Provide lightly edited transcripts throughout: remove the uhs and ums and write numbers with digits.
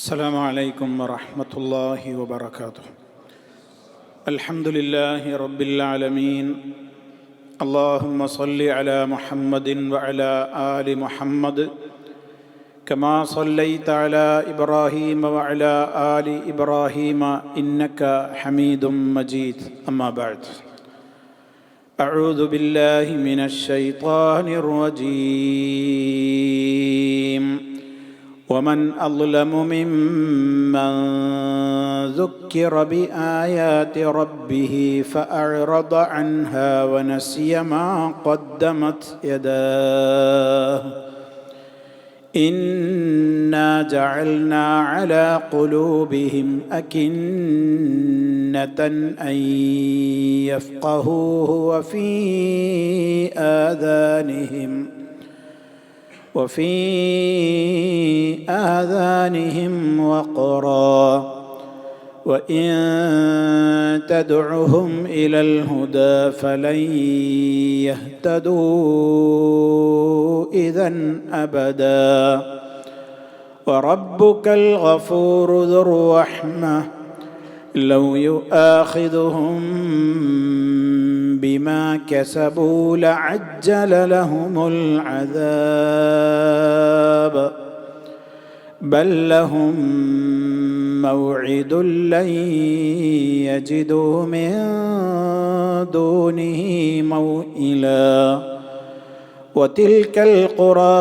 السلام عليكم ورحمة الله وبركاته. الحمد لله رب العالمين. اللهم صل على محمد وعلى آل محمد كما صليت على إبراهيم وعلى آل إبراهيم إنك حميد مجيد. أما بعد، أعوذ بالله من الشيطان الرجيم. ومن أظلم ممن ذكر بآيات ربه فأعرض عنها ونسي ما قدمت يداه إنا جعلنا على قلوبهم أكنة أن يفقهوه وفي آذانهم وقرا وإن تدعهم إلى الهدى فلن يهتدوا إذا أبدا وربك الغفور ذو الرحمة لو يؤاخذهم بما كسبوا لعجل لهم العذاب بل لهم موعد لن يجدوا من دونه موئلا وتلك القرى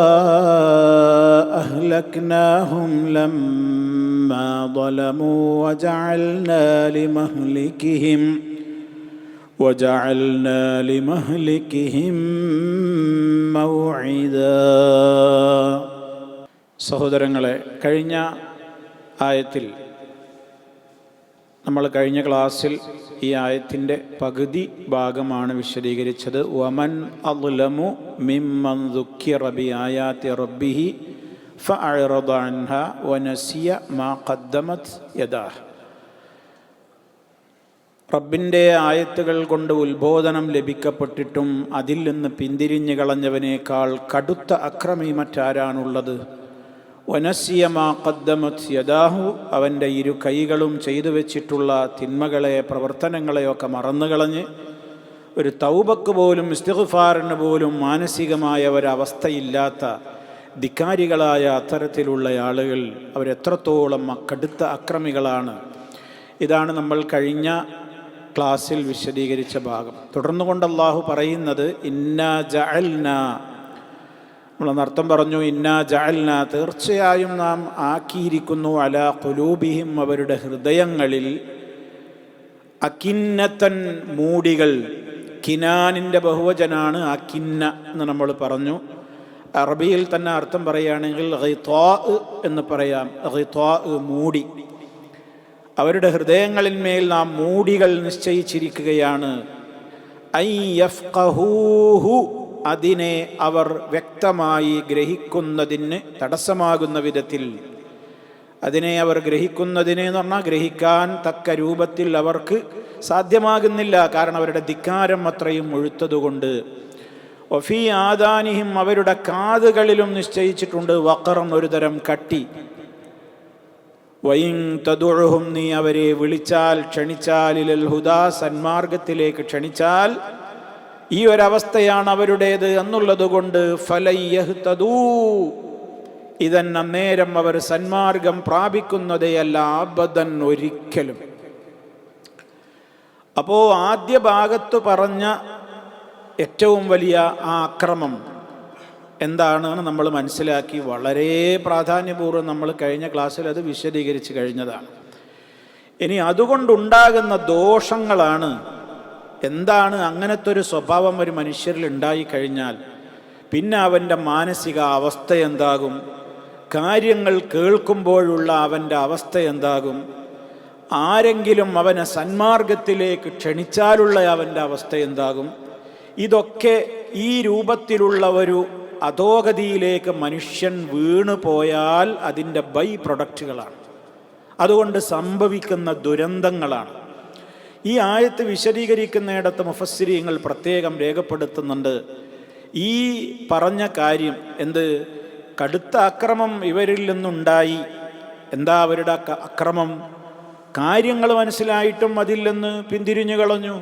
أهلكناهم لما ظلموا وجعلنا لمهلكهم موعدا. സഹോദരങ്ങളെ, കഴിഞ്ഞ ആയത്തിൽ നമ്മൾ കഴിഞ്ഞ ക്ലാസ്സിൽ ഈ ആയത്തിൻ്റെ പകുതി ഭാഗമാണ് വിശദീകരിച്ചത്. വമൻ അദ്ലമു മിമ്മൻ ദുക്കിറ ബിആയാതി റബ്ബിഹി ഫഅഅറദ അൻഹാ വനസിയ മാ ഖദ്ദമത് യദാഹ്. റബ്ബിൻ്റെ ആയത്തുകൾ കൊണ്ട് ഉത്ബോധനം ലഭിക്കപ്പെട്ടിട്ടും അതിൽ നിന്ന് പിന്തിരിഞ്ഞു കളഞ്ഞവനേക്കാൾ കടുത്ത അക്രമി മറ്റാരാണുള്ളത്? വനസിയ മാ ഖദ്ദമത് യദാഹു, അവൻ്റെ ഇരു കൈകളും ചെയ്തു വെച്ചിട്ടുള്ള തിന്മകളെ, പ്രവർത്തനങ്ങളെയൊക്കെ മറന്നുകളഞ്ഞ് ഒരു തൗബക്ക് പോലും ഇസ്തിഗ്ഫാറിന് പോലും മാനസികമായ ഒരവസ്ഥയില്ലാത്ത ധിക്കാരികളായ അത്തരത്തിലുള്ള ആളുകൾ അവരെത്രത്തോളം കടുത്ത അക്രമികളാണ്. ഇതാണ് നമ്മൾ കഴിഞ്ഞ ക്ലാസ്സിൽ വിശദീകരിച്ച ഭാഗം. തുടർന്നുകൊണ്ട് അല്ലാഹു പറയുന്നത് ഇന്നാ ജഅൽനാ, നമ്മളൊന്നർത്ഥം പറഞ്ഞു. ഇന്നാ ജഅൽനാ, തീർച്ചയായും നാം ആക്കിയിരിക്കുന്നു, അലാ ഖുലൂബിഹിം, അവരുടെ ഹൃദയങ്ങളിൽ, അകിന്നത്തൻ, മൂടികൾ. കിനാനിൻ്റെ ബഹുവചനാണ് അകിന്ന എന്ന് നമ്മൾ പറഞ്ഞു. അറബിയിൽ തന്നെ അർത്ഥം പറയുകയാണെങ്കിൽ ഗിത്വാ എന്ന് പറയാം. ഗിത്വാ, മൂടി. അവരുടെ ഹൃദയങ്ങളിന്മേൽ നാം മൂടികൾ നിശ്ചയിച്ചിരിക്കുകയാണ്. ഐ യഫ്ഖഹൂഹു, അതിനെ അവർ വ്യക്തമായി ഗ്രഹിക്കുന്നതിന് തടസ്സമാകുന്ന വിധത്തിൽ, അതിനെ അവർ ഗ്രഹിക്കുന്നതിന് എന്ന് പറഞ്ഞാൽ ഗ്രഹിക്കാൻ തക്ക രൂപത്തിൽ അവർക്ക് സാധ്യമാകുന്നില്ല. കാരണം അവരുടെ ധിക്കാരം അത്രയും മുഴുത്തതുകൊണ്ട്. വഫീ ആദാനിഹിം, അവരുടെ കാതുകളിലും നിശ്ചയിച്ചിട്ടുണ്ട് വഖറൻ, ഒരു തരം കട്ടി. വഇൻ തദുഉഹും, നീ അവരെ വിളിച്ചാൽ, ക്ഷണിച്ചാൽ, ഇലൽ ഹുദാ, സന്മാർഗത്തിലേക്ക് ക്ഷണിച്ചാൽ, ഈ ഒരവസ്ഥയാണ് അവരുടേത് എന്നുള്ളത് കൊണ്ട് ഫലൻ യഹ്തദൂ, ഇതൻ അന്നേരം അവർ സന്മാർഗം പ്രാപിക്കുന്നതേയല്ല, അബദൻ, ഒരിക്കലും. അപ്പോൾ ആദ്യ ഭാഗത്ത് പറഞ്ഞ ഏറ്റവും വലിയ ആ അക്രമം എന്താണെന്ന് നമ്മൾ മനസ്സിലാക്കി. വളരെ പ്രാധാന്യപൂർവ്വം നമ്മൾ കഴിഞ്ഞ ക്ലാസ്സിൽ അത് വിശദീകരിച്ച് കഴിഞ്ഞതാണ്. ഇനി അതുകൊണ്ടുണ്ടാകുന്ന ദോഷങ്ങളാണ്. എന്താണ് അങ്ങനത്തെ ഒരു സ്വഭാവം ഒരു മനുഷ്യരിൽ ഉണ്ടായിക്കഴിഞ്ഞാൽ പിന്നെ അവൻ്റെ മാനസിക അവസ്ഥ എന്താകും? കാര്യങ്ങൾ കേൾക്കുമ്പോഴുള്ള അവൻ്റെ അവസ്ഥ എന്താകും? ആരെങ്കിലും അവനെ സന്മാർഗത്തിലേക്ക് ക്ഷണിച്ചാലുള്ള അവൻ്റെ അവസ്ഥ എന്താകും? ഇതൊക്കെ ഈ രൂപത്തിലുള്ള ഒരു അധോഗതിയിലേക്ക് മനുഷ്യൻ വീണു പോയാൽ അതിൻ്റെ ബൈ പ്രൊഡക്റ്റുകളാണ്, അതുകൊണ്ട് സംഭവിക്കുന്ന ദുരന്തങ്ങളാണ്. ഈ ആയത്ത് വിശദീകരിക്കുന്നിടത്ത് മുഫസ്സിരീങ്ങൾ പ്രത്യേകം രേഖപ്പെടുത്തുന്നുണ്ട്. ഈ പറഞ്ഞ കാര്യം എന്ത്, കടുത്ത അക്രമം ഇവരിൽ നിന്നുണ്ടായി എന്താ അവരുടെ അക്രമം? കാര്യങ്ങൾ മനസ്സിലായിട്ടും അതിൽ നിന്ന് പിന്തിരിഞ്ഞു കളഞ്ഞു.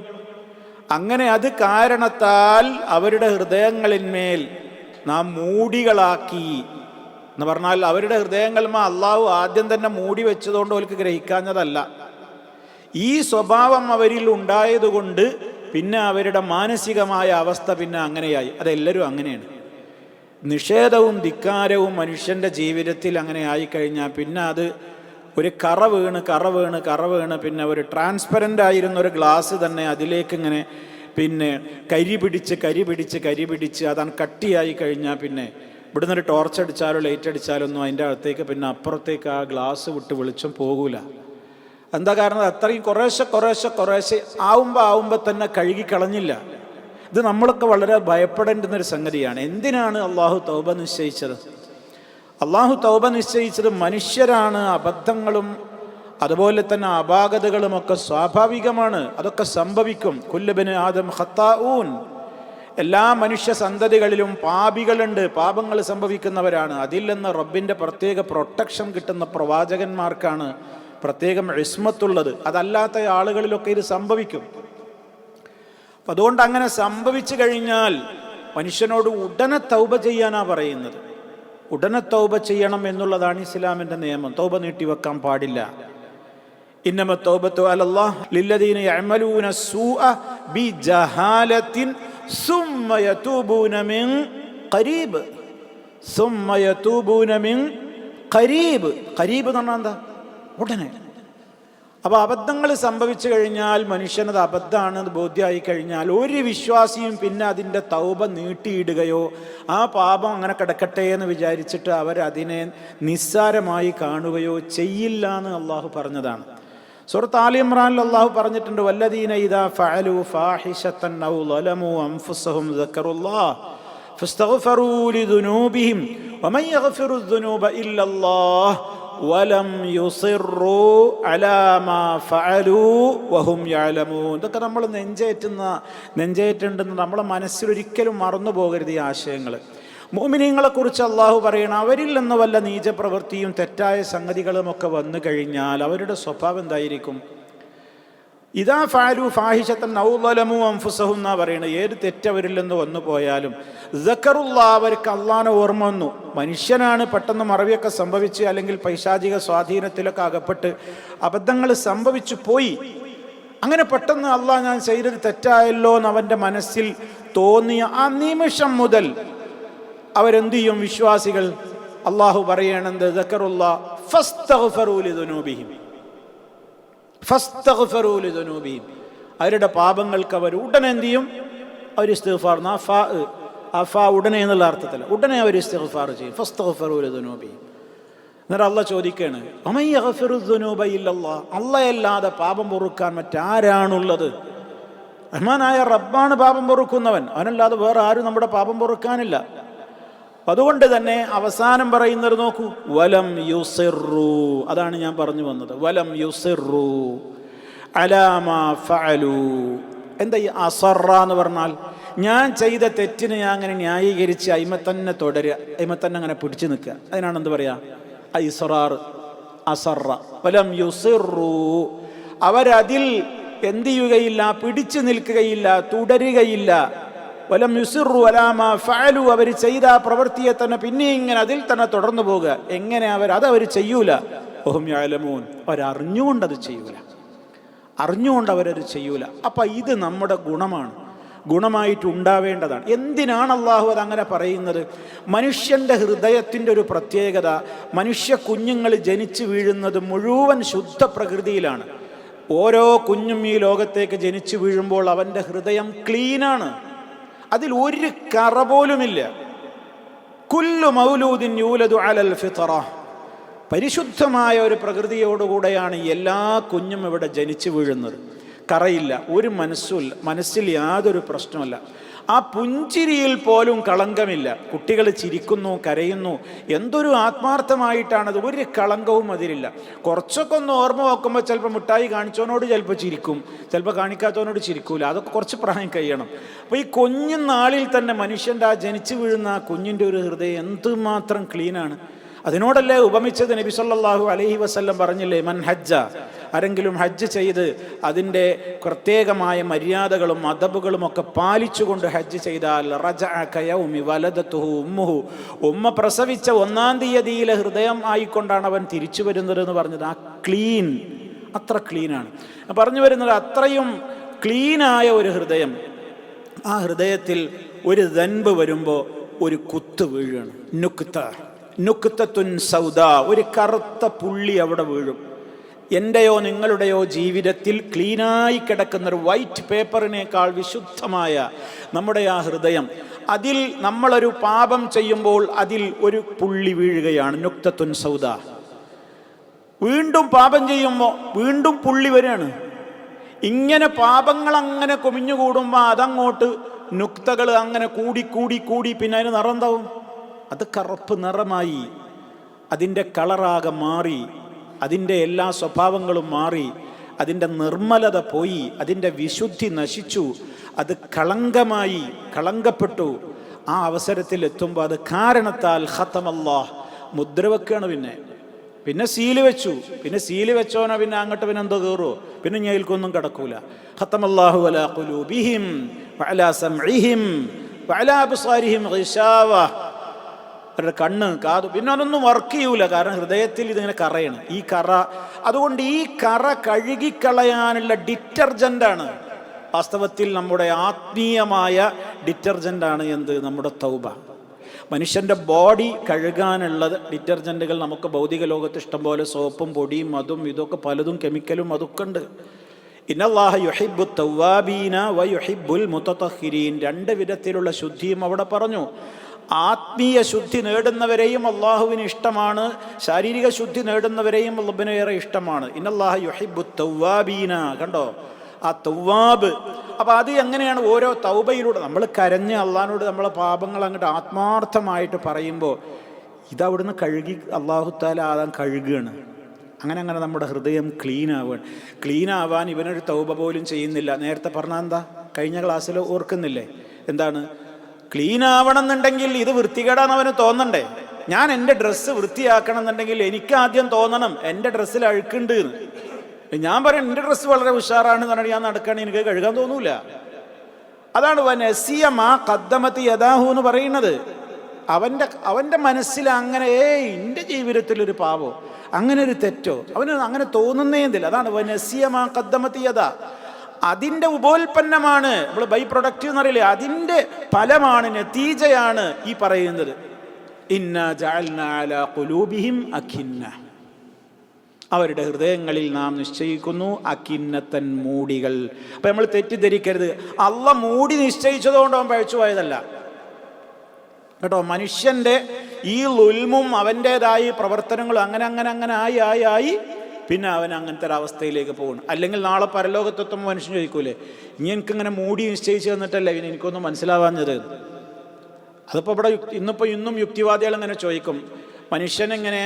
അങ്ങനെ അത് കാരണത്താൽ അവരുടെ ഹൃദയങ്ങളിന്മേൽ നാം മൂടികളാക്കി എന്ന് പറഞ്ഞാൽ, അവരുടെ ഹൃദയങ്ങളിന്മേൽ അള്ളാഹു ആദ്യം തന്നെ മൂടി വെച്ചതുകൊണ്ട് അവർക്ക് ഗ്രഹിക്കാഞ്ഞതല്ല. ഈ സ്വഭാവം അവരിൽ ഉണ്ടായതുകൊണ്ട് പിന്നെ അവരുടെ മാനസികമായ അവസ്ഥ പിന്നെ അങ്ങനെയായി. അതെല്ലാവരും അങ്ങനെയാണ്. നിഷേധവും ധിക്കാരവും മനുഷ്യൻ്റെ ജീവിതത്തിൽ അങ്ങനെ ആയിക്കഴിഞ്ഞാൽ പിന്നെ അത് ഒരു കറ വീണ് പിന്നെ ഒരു ട്രാൻസ്പെറൻ്റ് ആയിരുന്ന ഒരു ഗ്ലാസ് തന്നെ അതിലേക്ക് ഇങ്ങനെ പിന്നെ കരി പിടിച്ച് അതാണ് കട്ടിയായി കഴിഞ്ഞാൽ പിന്നെ ഇവിടുന്ന് ഒരു ടോർച്ച് അടിച്ചാലോ ലൈറ്റ് അടിച്ചാലോ ഒന്നും അതിൻ്റെ അകത്തേക്ക് പിന്നെ അപ്പുറത്തേക്ക് ആ ഗ്ലാസ് വിട്ട് വെളിച്ചം പോകൂല. എന്താ കാരണം? അത്രയും കുറേശ്ശെ ആവുമ്പോൾ തന്നെ കഴുകിക്കളഞ്ഞില്ല. ഇത് നമ്മളൊക്കെ വളരെ ഭയപ്പെടേണ്ടുന്നൊരു സംഗതിയാണ്. എന്തിനാണ് അള്ളാഹു തൗബ നിശ്ചയിച്ചത്? അള്ളാഹു തൗബ നിശ്ചയിച്ചത് മനുഷ്യരാണ്. അബദ്ധങ്ങളും അതുപോലെ തന്നെ അപാകതകളുമൊക്കെ സ്വാഭാവികമാണ്, അതൊക്കെ സംഭവിക്കും. കുല്ലുബിന് ആദം ഖത്താഊൻ, എല്ലാ മനുഷ്യ സന്തതികളിലും പാപികളുണ്ട്, പാപങ്ങൾ സംഭവിക്കുന്നവരാണ്. അതിൽ നിന്ന് റബ്ബിൻ്റെ പ്രത്യേക പ്രൊട്ടക്ഷൻ കിട്ടുന്ന പ്രവാചകന്മാർക്കാണ് പ്രത്യേകം ഇസ്മത്തുള്ളത്. അതല്ലാത്ത ആളുകളിലൊക്കെ ഇത് സംഭവിക്കും. അപ്പം അതുകൊണ്ട് അങ്ങനെ സംഭവിച്ചു കഴിഞ്ഞാൽ മനുഷ്യനോട് ഉടനെ തൗബ ചെയ്യാനാ പറയുന്നത്. ഉടനെ തൗബ ചെയ്യണം എന്നുള്ളതാണ് ഇസ്ലാമിൻ്റെ നിയമം. തൗബ നീട്ടിവെക്കാൻ പാടില്ല. ഇന്നമ തൗബത്തു അലല്ലാഹ് ലില്ലദീന യഅമലൂന സൂഅ ബിജഹാലത്തിൻ സുമ്മ യതൂബൂന മിൻ ഖരീബ്. ഖരീബ് എന്ന് പറഞ്ഞാൽ എന്താ? ഉടനെ. അപ്പോൾ അബദ്ധങ്ങൾ സംഭവിച്ചു കഴിഞ്ഞാൽ മനുഷ്യനത് അബദ്ധമാണെന്ന് ബോധ്യമായി കഴിഞ്ഞാൽ ഒരു വിശ്വാസിയും പിന്നെ അതിൻ്റെ തൗബ നീട്ടിയിടുകയോ ആ പാപം അങ്ങനെ കിടക്കട്ടെ എന്ന് വിചാരിച്ചിട്ട് അവരതിനെ നിസ്സാരമായി കാണുകയോ ചെയ്യില്ല എന്ന് അള്ളാഹു പറഞ്ഞതാണ്. സൂറത്ത് ആലി ഇമ്രാനിൽ അള്ളാഹു പറഞ്ഞിട്ടുണ്ട്, വല്ലദീന ഇദാ ഫഅലു ഫാഹിശതൻ ഔ ളലമു അൻഫുസഹും ദക്കറുല്ലാഹ് ഫസ്തഗ്ഫറൂ ലിദുനൂബിഹിം വമൻ യഗ്ഫിറു ദുനൂബ ഇല്ലല്ലാഹ് വലം യുസിറൂ അലാ മാ ഫഅലൂ വഹും യഅലമൂൻ. ഇതൊക്കെ നമ്മൾ നെഞ്ചേറ്റുണ്ടെന്ന് നമ്മളെ മനസ്സിലൊരിക്കലും മറന്നു പോകരുത് ഈ ആശയങ്ങൾ. മുഅ്മിനീങ്ങളെ കുറിച്ച് അള്ളാഹു പറയണം, അവരിൽ നിന്ന് വല്ല നീചപ്രവൃത്തിയും തെറ്റായ സംഗതികളുമൊക്കെ വന്നു കഴിഞ്ഞാൽ അവരുടെ സ്വഭാവം എന്തായിരിക്കും? ഇദാ ഫഅലു ഫാഹിശതൻ ഔ ളലമു അൻഫുസഹും എന്നാ പറയുന്നത്. ഏത് തെറ്റവരിൽ നിന്ന് വന്നു പോയാലും ദക്കറുല്ലാഹ്, അവർക്ക് അള്ളാഹനെ ഓർമ്മ വന്നു. മനുഷ്യനാണ്, പെട്ടെന്ന് മറവിയൊക്കെ സംഭവിച്ച് അല്ലെങ്കിൽ പൈശാചിക സ്വാധീനത്തിലൊക്കെ അകപ്പെട്ട് അബദ്ധങ്ങൾ സംഭവിച്ചു പോയി. അങ്ങനെ പെട്ടെന്ന് അള്ളാഹ് ഞാൻ ചെയ്തത് തെറ്റായല്ലോ എന്ന് അവൻ്റെ മനസ്സിൽ തോന്നിയ ആ നിമിഷം മുതൽ അവരെന്ത് ചെയ്യും? വിശ്വാസികൾ, അള്ളാഹു പറയണത് ദക്കറുല്ലാഹ് ഫസ്തഗ്ഫറൂ ലിദുനൂബിഹിം, അവരുടെ പാപങ്ങൾക്ക് അവർ ഉടനെ എന്ത് ചെയ്യും? അവർ ഇസ്തിഗ്ഫാർ, ഉടനെ എന്നുള്ള അർത്ഥത്തിൽ ഉടനെ അവർ ഇസ്തിഗ്ഫാർ ചെയ്യും. ഫസ്തഗ്ഫറൂ ലിദുനൂബിഹിം. എന്നിട്ട് അള്ളാഹ് ചോദിക്കുകയാണ്, വമൻ യഗ്ഫിറു ദുനൂബ ഇല്ലല്ലാഹ്, അല്ലാഹയല്ലാതെ പാപം പൊറുക്കാൻ മറ്റാരാണുള്ളത്? റഹ്മാനായ റബ്ബാണ് പാപം പൊറുക്കുന്നവൻ, അവനല്ലാതെ വേറെ ആരും നമ്മുടെ പാപം പൊറുക്കാനില്ല. അതുകൊണ്ട് തന്നെ അവസാനം പറയുന്നത് നോക്കൂ, വലം യുസിറൂ, അതാണ് ഞാൻ പറഞ്ഞു വന്നത്. വലം യുസിറൂ അലാ മാ ഫഅലൂ. എന്താ ഈ അസറ എന്ന് പറഞ്ഞാൽ? ഞാൻ ചെയ്ത തെറ്റിന് ഞാൻ അങ്ങനെ ന്യായീകരിച്ച് അയിമ തന്നെ തുടരുക, അയിമ തന്നെ അങ്ങനെ പിടിച്ചു നിൽക്കുക. അതിനാണ് എന്ത് പറയാ? ഇസ്റാർ, അസറ. വലം യുസിറൂ, അവരതിൽ എന്ത് ചെയ്യുകയില്ല? പിടിച്ചു നിൽക്കുകയില്ല, തുടരുകയില്ല. വലം യുസിറു അലാ മാ ഫഅലു, അവർ ചെയ്ത പ്രവൃത്തിയെ തന്നെ പിന്നെ ഇങ്ങനെ അതിൽ തന്നെ തുടർന്നു പോകുക. എങ്ങനെ? അവർ ചെയ്യൂല. വഹും യഅലമൂൻ, അവരറിഞ്ഞുകൊണ്ടത് ചെയ്യൂല, അറിഞ്ഞുകൊണ്ട് അവരത് ചെയ്യൂല. അപ്പം ഇത് നമ്മുടെ ഗുണമാണ്, ഗുണമായിട്ട് ഉണ്ടാവേണ്ടതാണ്. എന്തിനാണ് അള്ളാഹു അതങ്ങനെ പറയുന്നത്? മനുഷ്യൻ്റെ ഹൃദയത്തിൻ്റെ ഒരു പ്രത്യേകത, മനുഷ്യ കുഞ്ഞുങ്ങൾ ജനിച്ചു വീഴുന്നത് മുഴുവൻ ശുദ്ധ പ്രകൃതിയിലാണ്. ഓരോ കുഞ്ഞും ഈ ലോകത്തേക്ക് ജനിച്ചു വീഴുമ്പോൾ അവൻ്റെ ഹൃദയം ക്ലീനാണ്, അതിൽ ഒരു കറ പോലുമില്ല. കുല്ലു മൗലൂദിൻ യൂലദു അലൽ ഫിത്ര, പരിശുദ്ധമായ ഒരു പ്രകൃതിയോടുകൂടെയാണ് എല്ലാ കുഞ്ഞും ഇവിടെ ജനിച്ചു വീഴുന്നത്. കറയില്ല, ഒരു മനസ്സിൽ യാതൊരു പ്രശ്നമല്ല. ആ പുഞ്ചിരിയിൽ പോലും കളങ്കമില്ല. കുട്ടികൾ ചിരിക്കുന്നു, കരയുന്നു, എന്തൊരു ആത്മാർത്ഥമായിട്ടാണത്, ഒരു കളങ്കവും അതിലില്ല. കുറച്ചൊക്കെ ഒന്ന് ഓർമ്മ വെക്കുമ്പോൾ ചിലപ്പോൾ മിഠായി കാണിച്ചവനോട് ചിലപ്പോൾ ചിരിക്കും, ചിലപ്പോൾ കാണിക്കാത്തവനോട് ചിരിക്കൂല. അതൊക്കെ കുറച്ച് പ്രായം കഴിയണം. അപ്പോൾ ഈ കുഞ്ഞുനാളിൽ തന്നെ മനുഷ്യൻ്റെ ആ ജനിച്ചു വീഴുന്ന ആ കുഞ്ഞിൻ്റെ ഒരു ഹൃദയം എന്തുമാത്രം ക്ലീനാണ്. അതിനോടല്ലേ ഉപമിച്ചത് നബി സല്ലല്ലാഹു അലൈഹി വസല്ലം പറഞ്ഞില്ലേ, മൻ ഹജ്ജ, ആരെങ്കിലും ഹജ്ജ് ചെയ്ത് അതിൻ്റെ പ്രത്യേകമായ മര്യാദകളും അദബുകളും ഒക്കെ പാലിച്ചുകൊണ്ട് ഹജ്ജ് ചെയ്താൽ റജഅ കയൗമി വലദതുഹു ഉമ്മുഹു, ഉമ്മ പ്രസവിച്ച 1-ാം തീയതിയിലെ ഹൃദയം ആയിക്കൊണ്ടാണ് അവൻ തിരിച്ചു വരുന്നത് എന്ന് പറഞ്ഞത്. ആ ക്ലീൻ, അത്ര ക്ലീനാണ് പറഞ്ഞു വരുന്നത്. അത്രയും ക്ലീനായ ഒരു ഹൃദയം, ആ ഹൃദയത്തിൽ ഒരു ദൻബ് വരുമ്പോൾ ഒരു കുത്ത് വീഴാണ്. നുക്തത്തുൻ സൗദാ, ഒരു കറുത്ത പുള്ളി അവിടെ വീഴും. എൻ്റെയോ നിങ്ങളുടെയോ ജീവിതത്തിൽ ക്ലീനായി കിടക്കുന്ന ഒരു വൈറ്റ് പേപ്പറിനേക്കാൾ വിശുദ്ധമായ നമ്മുടെ ആ ഹൃദയം, അതിൽ നമ്മളൊരു പാപം ചെയ്യുമ്പോൾ അതിൽ ഒരു പുള്ളി വീഴുകയാണ്. നുക്തത്തുൻ സൗദാ. വീണ്ടും പാപം ചെയ്യുമ്പോൾ വീണ്ടും പുള്ളി വരികയാണ്. ഇങ്ങനെ പാപങ്ങൾ അങ്ങനെ കുമിഞ്ഞുകൂടുമ്പോൾ അതങ്ങോട്ട് നുക്തകൾ അങ്ങനെ കൂടി കൂടി കൂടി പിന്നെ അതിന് നിറം എന്താവും? അത് കറുപ്പ് നിറമായി, അതിൻ്റെ കളറാകെ മാറി, അതിൻ്റെ എല്ലാ സ്വഭാവങ്ങളും മാറി, അതിൻ്റെ നിർമ്മലത പോയി, അതിൻ്റെ വിശുദ്ധി നശിച്ചു, അത് കളങ്കമായി, കളങ്കപ്പെട്ടു. ആ അവസരത്തിൽ എത്തുമ്പോൾ അത് കാരണത്താൽ ഖതമല്ലാഹ്, മുദ്ര വെക്കുകയാണ്. പിന്നെ സീല് വെച്ചു. പിന്നെ സീല് വെച്ചോനോ പിന്നെ അങ്ങോട്ട് പിന്നെ എന്തോ കയറുമോ? പിന്നെ ഞയിൽക്കൊന്നും കിടക്കൂല. ഖതമല്ലാഹു അലാ ഖുലൂബിഹിം വഅലാ സമഇഹിം വഅലാ അബ്സാരിഹിം ഗിശാവ. അവരുടെ കണ്ണ്, കാത്, പിന്നെ അതൊന്നും വർക്ക് ചെയ്യൂല. കാരണം ഹൃദയത്തിൽ ഇതിങ്ങനെ കറയാണ്. ഈ കറ, അതുകൊണ്ട് ഈ കറ കഴുകിക്കളയാനുള്ള ഡിറ്റർജൻ്റാണ് വാസ്തവത്തിൽ നമ്മുടെ ആത്മീയമായ ഡിറ്റർജൻ്റാണ് എന്ത്? നമ്മുടെ തൗബ. മനുഷ്യൻ്റെ ബോഡി കഴുകാനുള്ള ഡിറ്റർജൻറ്റുകൾ നമുക്ക് ഭൗതിക ലോകത്ത് ഇഷ്ടംപോലെ സോപ്പും പൊടിയും അതും ഇതൊക്കെ പലതും കെമിക്കലും അതൊക്കെ ഉണ്ട്. ഇന്നല്ലാഹ യുഹിബ്ബു തവ്വാബീന വ യുഹിബ്ബുൽ മുതതഹിരീൻ. 2 വിധത്തിലുള്ള ശുദ്ധിയും അവിടെ പറഞ്ഞു. ആത്മീയ ശുദ്ധി നേടുന്നവരെയും അള്ളാഹുവിന് ഇഷ്ടമാണ്, ശാരീരിക ശുദ്ധി നേടുന്നവരെയും അല്ലാഹുവിന് ഏറെ ഇഷ്ടമാണ്. ഇന്നല്ലാഹ യുഹിബ്ബു തവ്വാബീന. കണ്ടോ ആ തവ്വാബ്. അപ്പോൾ അത് എങ്ങനെയാണ്? ഓരോ തൗബയിലൂടെ നമ്മൾ കരഞ്ഞ് അള്ളാഹിനോട് നമ്മളെ പാപങ്ങൾ അങ്ങോട്ട് ആത്മാർത്ഥമായിട്ട് പറയുമ്പോൾ ഇതവിടുന്ന് കഴുകി അള്ളാഹു തആല ആദാൻ കഴുകുകയാണ്. അങ്ങനെ അങ്ങനെ നമ്മുടെ ഹൃദയം ക്ലീനാവാൻ ഇവനൊരു തൗബ പോലും ചെയ്യുന്നില്ല. നേരത്തെ പറഞ്ഞാൽ എന്താ? കഴിഞ്ഞ ക്ലാസ്സിൽ ഓർക്കുന്നില്ലേ? എന്താണ്? ക്ലീനാവണം എന്നുണ്ടെങ്കിൽ ഇത് വൃത്തികേടാന്ന് അവന് തോന്നണ്ടേ? ഞാൻ എൻ്റെ ഡ്രസ്സ് വൃത്തിയാക്കണം എന്നുണ്ടെങ്കിൽ എനിക്ക് ആദ്യം തോന്നണം എൻ്റെ ഡ്രസ്സിൽ അഴുക്കുണ്ട് എന്ന്. ഞാൻ പറയാം എൻ്റെ ഡ്രസ്സ് വളരെ ഉഷാറാണെന്ന് പറഞ്ഞാൽ ഞാൻ നടക്കുകയാണെങ്കിൽ എനിക്ക് കഴുകാൻ തോന്നൂല. അതാണ് വനസിയ മാ ഖദ്ദമതി യദാഹു എന്ന് പറയുന്നത്. അവൻ്റെ മനസ്സിൽ അങ്ങനെ എൻ്റെ ജീവിതത്തിലൊരു പാവോ അങ്ങനെ ഒരു തെറ്റോ അവന് അങ്ങനെ തോന്നുന്നേ എന്തില്ല. അതാണ് വനസിയ മാ ഖദ്ദമതി യദാ. അതിൻ്റെ ഉപോൽപ്പന്നമാണ്, നമ്മൾ ബൈ പ്രൊഡക്റ്റ് എന്നറിയില്ലേ, അതിൻ്റെ ഫലമാണ്, നതീജയാണ് ഈ പറയുന്നത്. ഇന്നാ ജഅൽനാ അലാ ഖുലൂബിഹിം അകിന്ന. അവരുടെ ഹൃദയങ്ങളിൽ നാം നിശ്ചയിക്കുന്നു അകിന്നത്തൻ, മൂടികൾ. അപ്പം നമ്മൾ തെറ്റിദ്ധരിക്കരുത്, അള്ളാഹ് മൂടി നിശ്ചയിച്ചതുകൊണ്ട് അവൻ പഴച്ചു പോയതല്ല കേട്ടോ. മനുഷ്യൻ്റെ ഈ ളുൽമും അവൻ്റേതായ പ്രവർത്തനങ്ങളും അങ്ങനെ അങ്ങനെ അങ്ങനെ ആയി പിന്നെ അവൻ അങ്ങനത്തെ ഒരു അവസ്ഥയിലേക്ക് പോകണം. അല്ലെങ്കിൽ നാളെ പരലോകത്തെത്തുമ്പോൾ മനുഷ്യൻ ചോദിക്കൂലേ, ഇനി എനിക്കിങ്ങനെ മൂടി നിശ്ചയിച്ച് തന്നിട്ടല്ലേ ഇനി എനിക്കൊന്നും മനസ്സിലാവാഞ്ഞത്. അതിപ്പോൾ ഇവിടെ ഇന്നും യുക്തിവാദികൾ ഇങ്ങനെ ചോദിക്കും, മനുഷ്യനെങ്ങനെ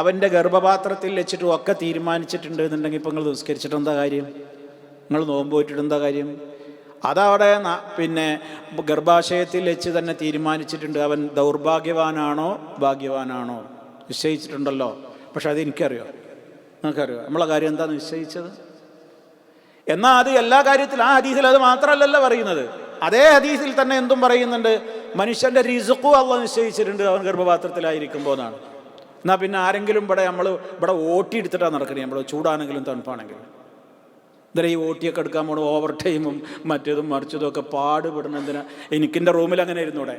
അവൻ്റെ ഗർഭപാത്രത്തിൽ വെച്ചിട്ട് ഒക്കെ തീരുമാനിച്ചിട്ടുണ്ട് എന്നുണ്ടെങ്കിൽ ഇപ്പം നിങ്ങൾ നിസ്കരിച്ചിട്ട് എന്താ കാര്യം? നിങ്ങൾ നോമ്പ് പോയിട്ട് എന്താ കാര്യം? അതവിടെ പിന്നെ ഗർഭാശയത്തിൽ വെച്ച് തന്നെ തീരുമാനിച്ചിട്ടുണ്ട് അവൻ ദൗർഭാഗ്യവാനാണോ ഭാഗ്യവാനാണോ നിശ്ചയിച്ചിട്ടുണ്ടല്ലോ. പക്ഷെ അത് എനിക്കറിയോ, നിങ്ങൾക്കറിയോ നമ്മളെ കാര്യം എന്താ നിശ്ചയിച്ചത്? എന്നാൽ അത് എല്ലാ കാര്യത്തിലും ആ ഹദീസിൽ അത് മാത്രമല്ലല്ലോ പറയുന്നത്. അതേ ഹദീസിൽ തന്നെ എന്തും പറയുന്നുണ്ട്, മനുഷ്യൻ്റെ റിസ്ഖു അള്ളാഹ് നിശ്ചയിച്ചിട്ടുണ്ട് അവൻ ഗർഭപാത്രത്തിലായിരിക്കുമ്പോൾ എന്നാണ്. എന്നാൽ പിന്നെ ആരെങ്കിലും ഇവിടെ ഓട്ടി എടുത്തിട്ടാണ് നടക്കുന്നത്, നമ്മൾ ചൂടാണെങ്കിലും തണുപ്പാണെങ്കിലും. എന്തായാലും ഈ ഓട്ടിയൊക്കെ എടുക്കാൻ പോകണം, ഓവർ ടൈമും മറ്റേതും മറിച്ചതും ഒക്കെ പാടുപെടണം. എന്തിനാ? എനിക്കെൻ്റെ റൂമിൽ അങ്ങനെ ഇരുന്നൂടെ?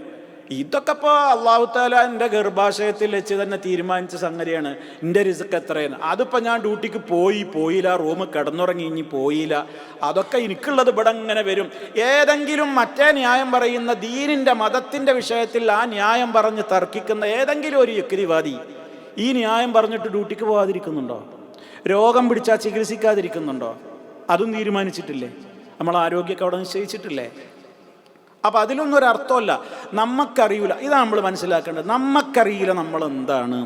ഇതൊക്കെ ഇപ്പോൾ അള്ളാഹു തആല എൻ്റെ ഗർഭാശയത്തിൽ വെച്ച് തന്നെ തീരുമാനിച്ച സംഗതിയാണ്. എൻ്റെ റിസ്ക് എത്രയെന്ന് അതിപ്പോൾ ഞാൻ ഡ്യൂട്ടിക്ക് പോയില്ല, റൂമിൽ കിടന്നുറങ്ങി ഇനി പോയില്ല, അതൊക്കെ എനിക്കുള്ളത് ഇവിടെ ഇങ്ങനെ വരും. ഏതെങ്കിലും മറ്റേ ന്യായം പറയുന്ന ദീനിൻ്റെ മതത്തിൻ്റെ വിഷയത്തിൽ ആ ന്യായം പറഞ്ഞ് തർക്കിക്കുന്ന ഏതെങ്കിലും ഒരു യുക്തിവാദി ഈ ന്യായം പറഞ്ഞിട്ട് ഡ്യൂട്ടിക്ക് പോകാതിരിക്കുന്നുണ്ടോ? രോഗം പിടിച്ചാൽ ചികിത്സിക്കാതിരിക്കുന്നുണ്ടോ? അതും തീരുമാനിച്ചിട്ടില്ലേ? നമ്മൾ ആരോഗ്യമൊക്കെ അവിടെ നിശ്ചയിച്ചിട്ടില്ലേ? അപ്പം അതിലൊന്നും ഒരർത്ഥമല്ല. നമുക്കറിയില്ല, ഇതാണ് നമ്മൾ മനസ്സിലാക്കേണ്ടത്. നമുക്കറിയില്ല നമ്മൾ എന്താണ്.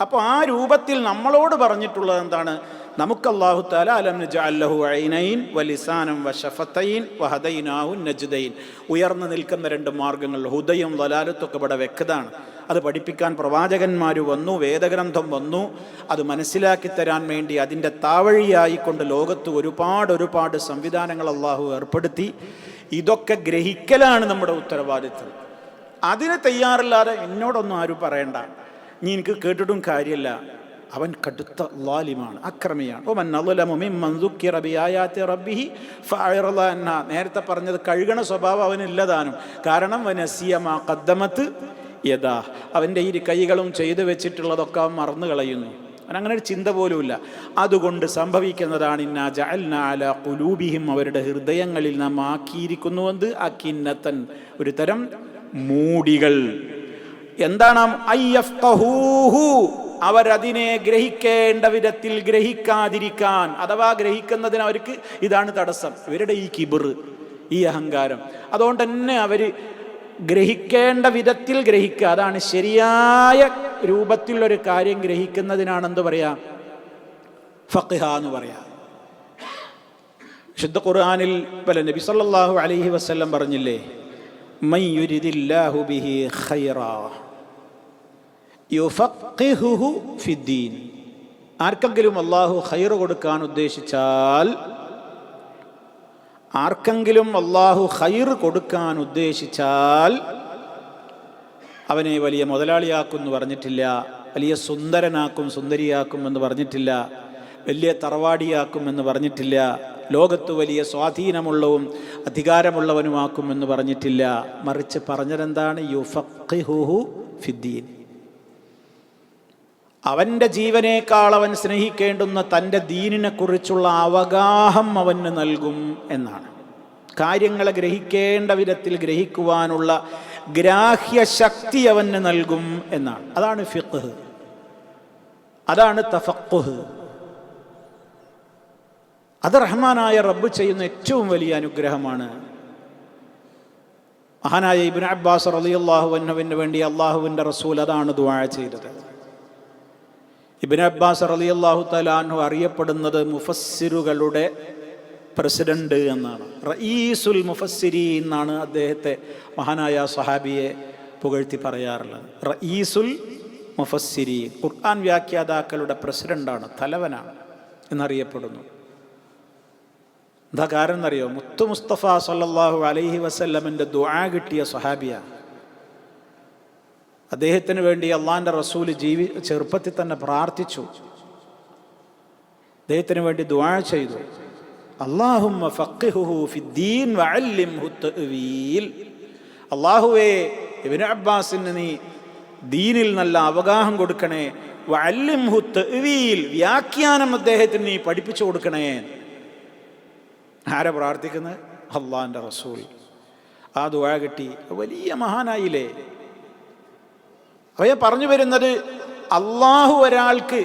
അപ്പോൾ ആ രൂപത്തിൽ നമ്മളോട് പറഞ്ഞിട്ടുള്ളത് എന്താണ്? നമുക്ക് അല്ലാഹു തആല അലം നജഅൽ ലഹു ഐനൈൻ വലിസാനം വശഫത്തൈൻ വഹദൈനാഹു നജ്ദൈൻ, ഉയർന്നു നിൽക്കുന്ന 2 മാർഗങ്ങൾ, ഹുദയും ദലാലത്തൊക്കെ ഇവിടെ വ്യക്തമാണ്. അത് പഠിപ്പിക്കാൻ പ്രവാചകന്മാർ വന്നു, വേദഗ്രന്ഥം വന്നു. അത് മനസ്സിലാക്കി തരാൻ വേണ്ടി അതിൻ്റെ താവഴിയായിക്കൊണ്ട് ലോകത്ത് ഒരുപാട് സംവിധാനങ്ങൾ അള്ളാഹു ഏർപ്പെടുത്തി. ഇതൊക്കെ ഗ്രഹിക്കലാണ് നമ്മുടെ ഉത്തരവാദിത്വം. അതിന് തയ്യാറില്ലാതെ എന്നോടൊന്നും ആരും പറയണ്ട, നീ എനിക്ക് കേട്ടിട്ടും കാര്യമില്ല. അവൻ കടുത്ത ളാലിമാണ്, അക്രമിയാണ്. നേരത്തെ പറഞ്ഞത് കഴുകണ സ്വഭാവം അവനില്ലതാനും. കാരണം അവൻ്റെ ഈ കൈകളും ചെയ്തു വെച്ചിട്ടുള്ളതൊക്കെ അവൻ മറന്നു കളയുന്നു. അവനങ്ങനെ ഒരു ചിന്ത പോലുമില്ല. അതുകൊണ്ട് സംഭവിക്കുന്നതാണ് ഇന്നാ ജഅൽനാ അലാ ഖുലൂബിഹിം, അവരുടെ ഹൃദയങ്ങളിൽ നാം ആക്കിയിരിക്കുന്നുവെന്ന് അകിന്നത്തൻ, ഒരു തരം മൂടികൾ. എന്താണ് അയ്യഫ്ഖഹൂഹു, അവരതിനെ ഗ്രഹിക്കേണ്ട വിധത്തിൽ ഗ്രഹിക്കാതിരിക്കാൻ, അഥവാ ഗ്രഹിക്കുന്നതിന് അവർക്ക് ഇതാണ് തടസ്സം, ഇവരുടെ ഈ കിബിർ, ഈ അഹങ്കാരം. അതുകൊണ്ട് തന്നെ അവർ ഗ്രഹിക്കേണ്ട വിധത്തിൽ ഗ്രഹിക്കുക, അതാണ് ശരിയായ രൂപത്തിലൊരു കാര്യം ഗ്രഹിക്കുന്നതിനാണെന്ത് പറയാ, ഫഖ്ഹ എന്ന് പറയാം. ശുദ്ധ ഖുർആനിൽ നബി സല്ലല്ലാഹു അലൈഹി വസല്ലം പറഞ്ഞില്ലേ, മൻ യുരിദില്ലാഹു ബിഹി ഖൈറാ യുഫഖിഹുഹു ഫിദ്ദീൻ. ആർക്കെങ്കിലും അല്ലാഹു ഖൈർ കൊടുക്കാൻ ഉദ്ദേശിച്ചാൽ, അവനെ വലിയ മുതലാളിയാക്കും എന്ന് പറഞ്ഞിട്ടില്ല, വലിയ സുന്ദരനാക്കും സുന്ദരിയാക്കും എന്ന് പറഞ്ഞിട്ടില്ല, വലിയ തറവാടിയാക്കും എന്ന് പറഞ്ഞിട്ടില്ല, ലോകത്ത് വലിയ സ്വാധീനമുള്ളവും അധികാരമുള്ളവനുമാക്കും എന്ന് പറഞ്ഞിട്ടില്ല. മറിച്ച് പറഞ്ഞതെന്താണ്, യുഫഖിഹുഹു ഫിദ്ദീൻ. അവൻ്റെ ജീവനേക്കാൾ അവൻ സ്നേഹിക്കേണ്ടുന്ന തൻ്റെ ദീനിനെ കുറിച്ചുള്ള അവഗാഹം അവന് നൽകും എന്നാണ്. കാര്യങ്ങളെ ഗ്രഹിക്കേണ്ട വിധത്തിൽ ഗ്രഹിക്കുവാനുള്ള ഗ്രാഹ്യശക്തി അവന് നൽകും എന്നാണ്. അതാണ് ഫിഖ്ഹ്, അതാണ് തഫഖുഹ്. അത് റഹ്മാനായ റബ്ബ് ചെയ്യുന്ന ഏറ്റവും വലിയ അനുഗ്രഹമാണ്. മഹാനായ ഇബ്നു അബ്ബാസ് റളിയല്ലാഹു അൻഹുവിന് വേണ്ടി അള്ളാഹുവിൻ്റെ റസൂൽ അതാണ് ദുആ ചെയ്തത്. ഇബ്നു അബ്ബാസ് റളിയല്ലാഹു തആല അൻഹു അറിയപ്പെടുന്നത് മുഫസ്സിറുകളുടെ പ്രസിഡന്റ് എന്നാണ്. റഈസുൽ മുഫസ്സിരീൻ എന്നാണ് അദ്ദേഹത്തെ മഹാനായ സ്വഹാബിയെ പുകഴ്ത്തി പറയാറുള്ളത്. റഈസുൽ മുഫസ്സിരീൻ, ഖുർആൻ വ്യാഖ്യാതാക്കളുടെ പ്രസിഡന്റാണ്, തലവനാണ് എന്നറിയപ്പെടുന്നു. എന്താ കാരണം എന്നറിയോ? മുത്തു മുസ്തഫ സല്ലല്ലാഹു അലൈഹി വസല്ലമിൻ്റെ ദുആ കിട്ടിയ സ്വഹാബിയാണ്. അദ്ദേഹത്തിന് വേണ്ടി അള്ളാഹിൻ്റെ റസൂൽ ചെറുപ്പത്തിൽ തന്നെ പ്രാർത്ഥിച്ചു, അദ്ദേഹത്തിന് വേണ്ടി ദുആ ചെയ്തു. അല്ലാഹുമ്മ ഫഖിഹുഹു ഫിദ്ദീൻ വഅല്ലിംഹു തഅ്വീൽ. അല്ലാഹുവേ, ഇബ്നു അബ്ബാസിന് നീ ദീനിൽ നല്ല അവഗാഹം കൊടുക്കണേ. വഅല്ലിംഹു തഅ്വീൽ, വ്യാഖ്യാനം അദ്ദേഹത്തിന് നീ പഠിപ്പിച്ചു കൊടുക്കണേ. ആരെ പ്രാർത്ഥിക്കുന്നത്? അള്ളാഹിൻ്റെ റസൂൽ. ആ ദുആ കിട്ടി, വലിയ മഹാനായില്ലേ. അവയെ പറഞ്ഞു വരുന്നത്, അള്ളാഹു ഒരാൾക്ക്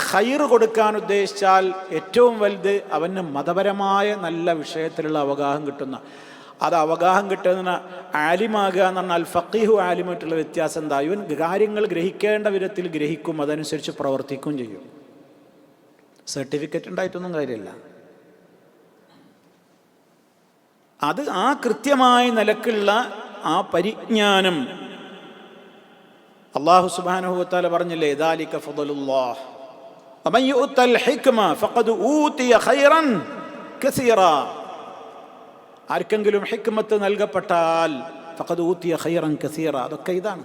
ഖൈർ കൊടുക്കാൻ ഉദ്ദേശിച്ചാൽ ഏറ്റവും വലുത് അവന് മതപരമായ നല്ല വിഷയത്തിലുള്ള അവഗാഹം കിട്ടുന്ന, അത് അവഗാഹം കിട്ടുന്ന ആലിമാകുക എന്ന് പറഞ്ഞാൽ ഫഖീഹു ആലിമായിട്ടുള്ള വ്യത്യാസം എന്താ? ഇവൻ കാര്യങ്ങൾ ഗ്രഹിക്കേണ്ട വിധത്തിൽ ഗ്രഹിക്കും, അതനുസരിച്ച് പ്രവർത്തിക്കുകയും ചെയ്യും. സർട്ടിഫിക്കറ്റ് ഉണ്ടായിട്ടൊന്നും കാര്യമില്ല. അത് ആ കൃത്യമായ നിലക്കുള്ള ആ പരിജ്ഞാനം അല്ലാഹു സുബ്ഹാനഹു വ തആല പറഞ്ഞില്ലേ, ദാലിക ഫളലുല്ലാഹ് വമൻ യുഅ്തൽ ഹിക്മ ഫഖദ് ഊതിയ ഖൈറൻ കസീറാ. ആർക്കെങ്കിലും ഹിക്മത്ത് നൽകപ്പെട്ടാൽ ഫഖദ് ഊതിയ ഖൈറൻ കസീറ, അതൊക്കെ ഇതാണ്,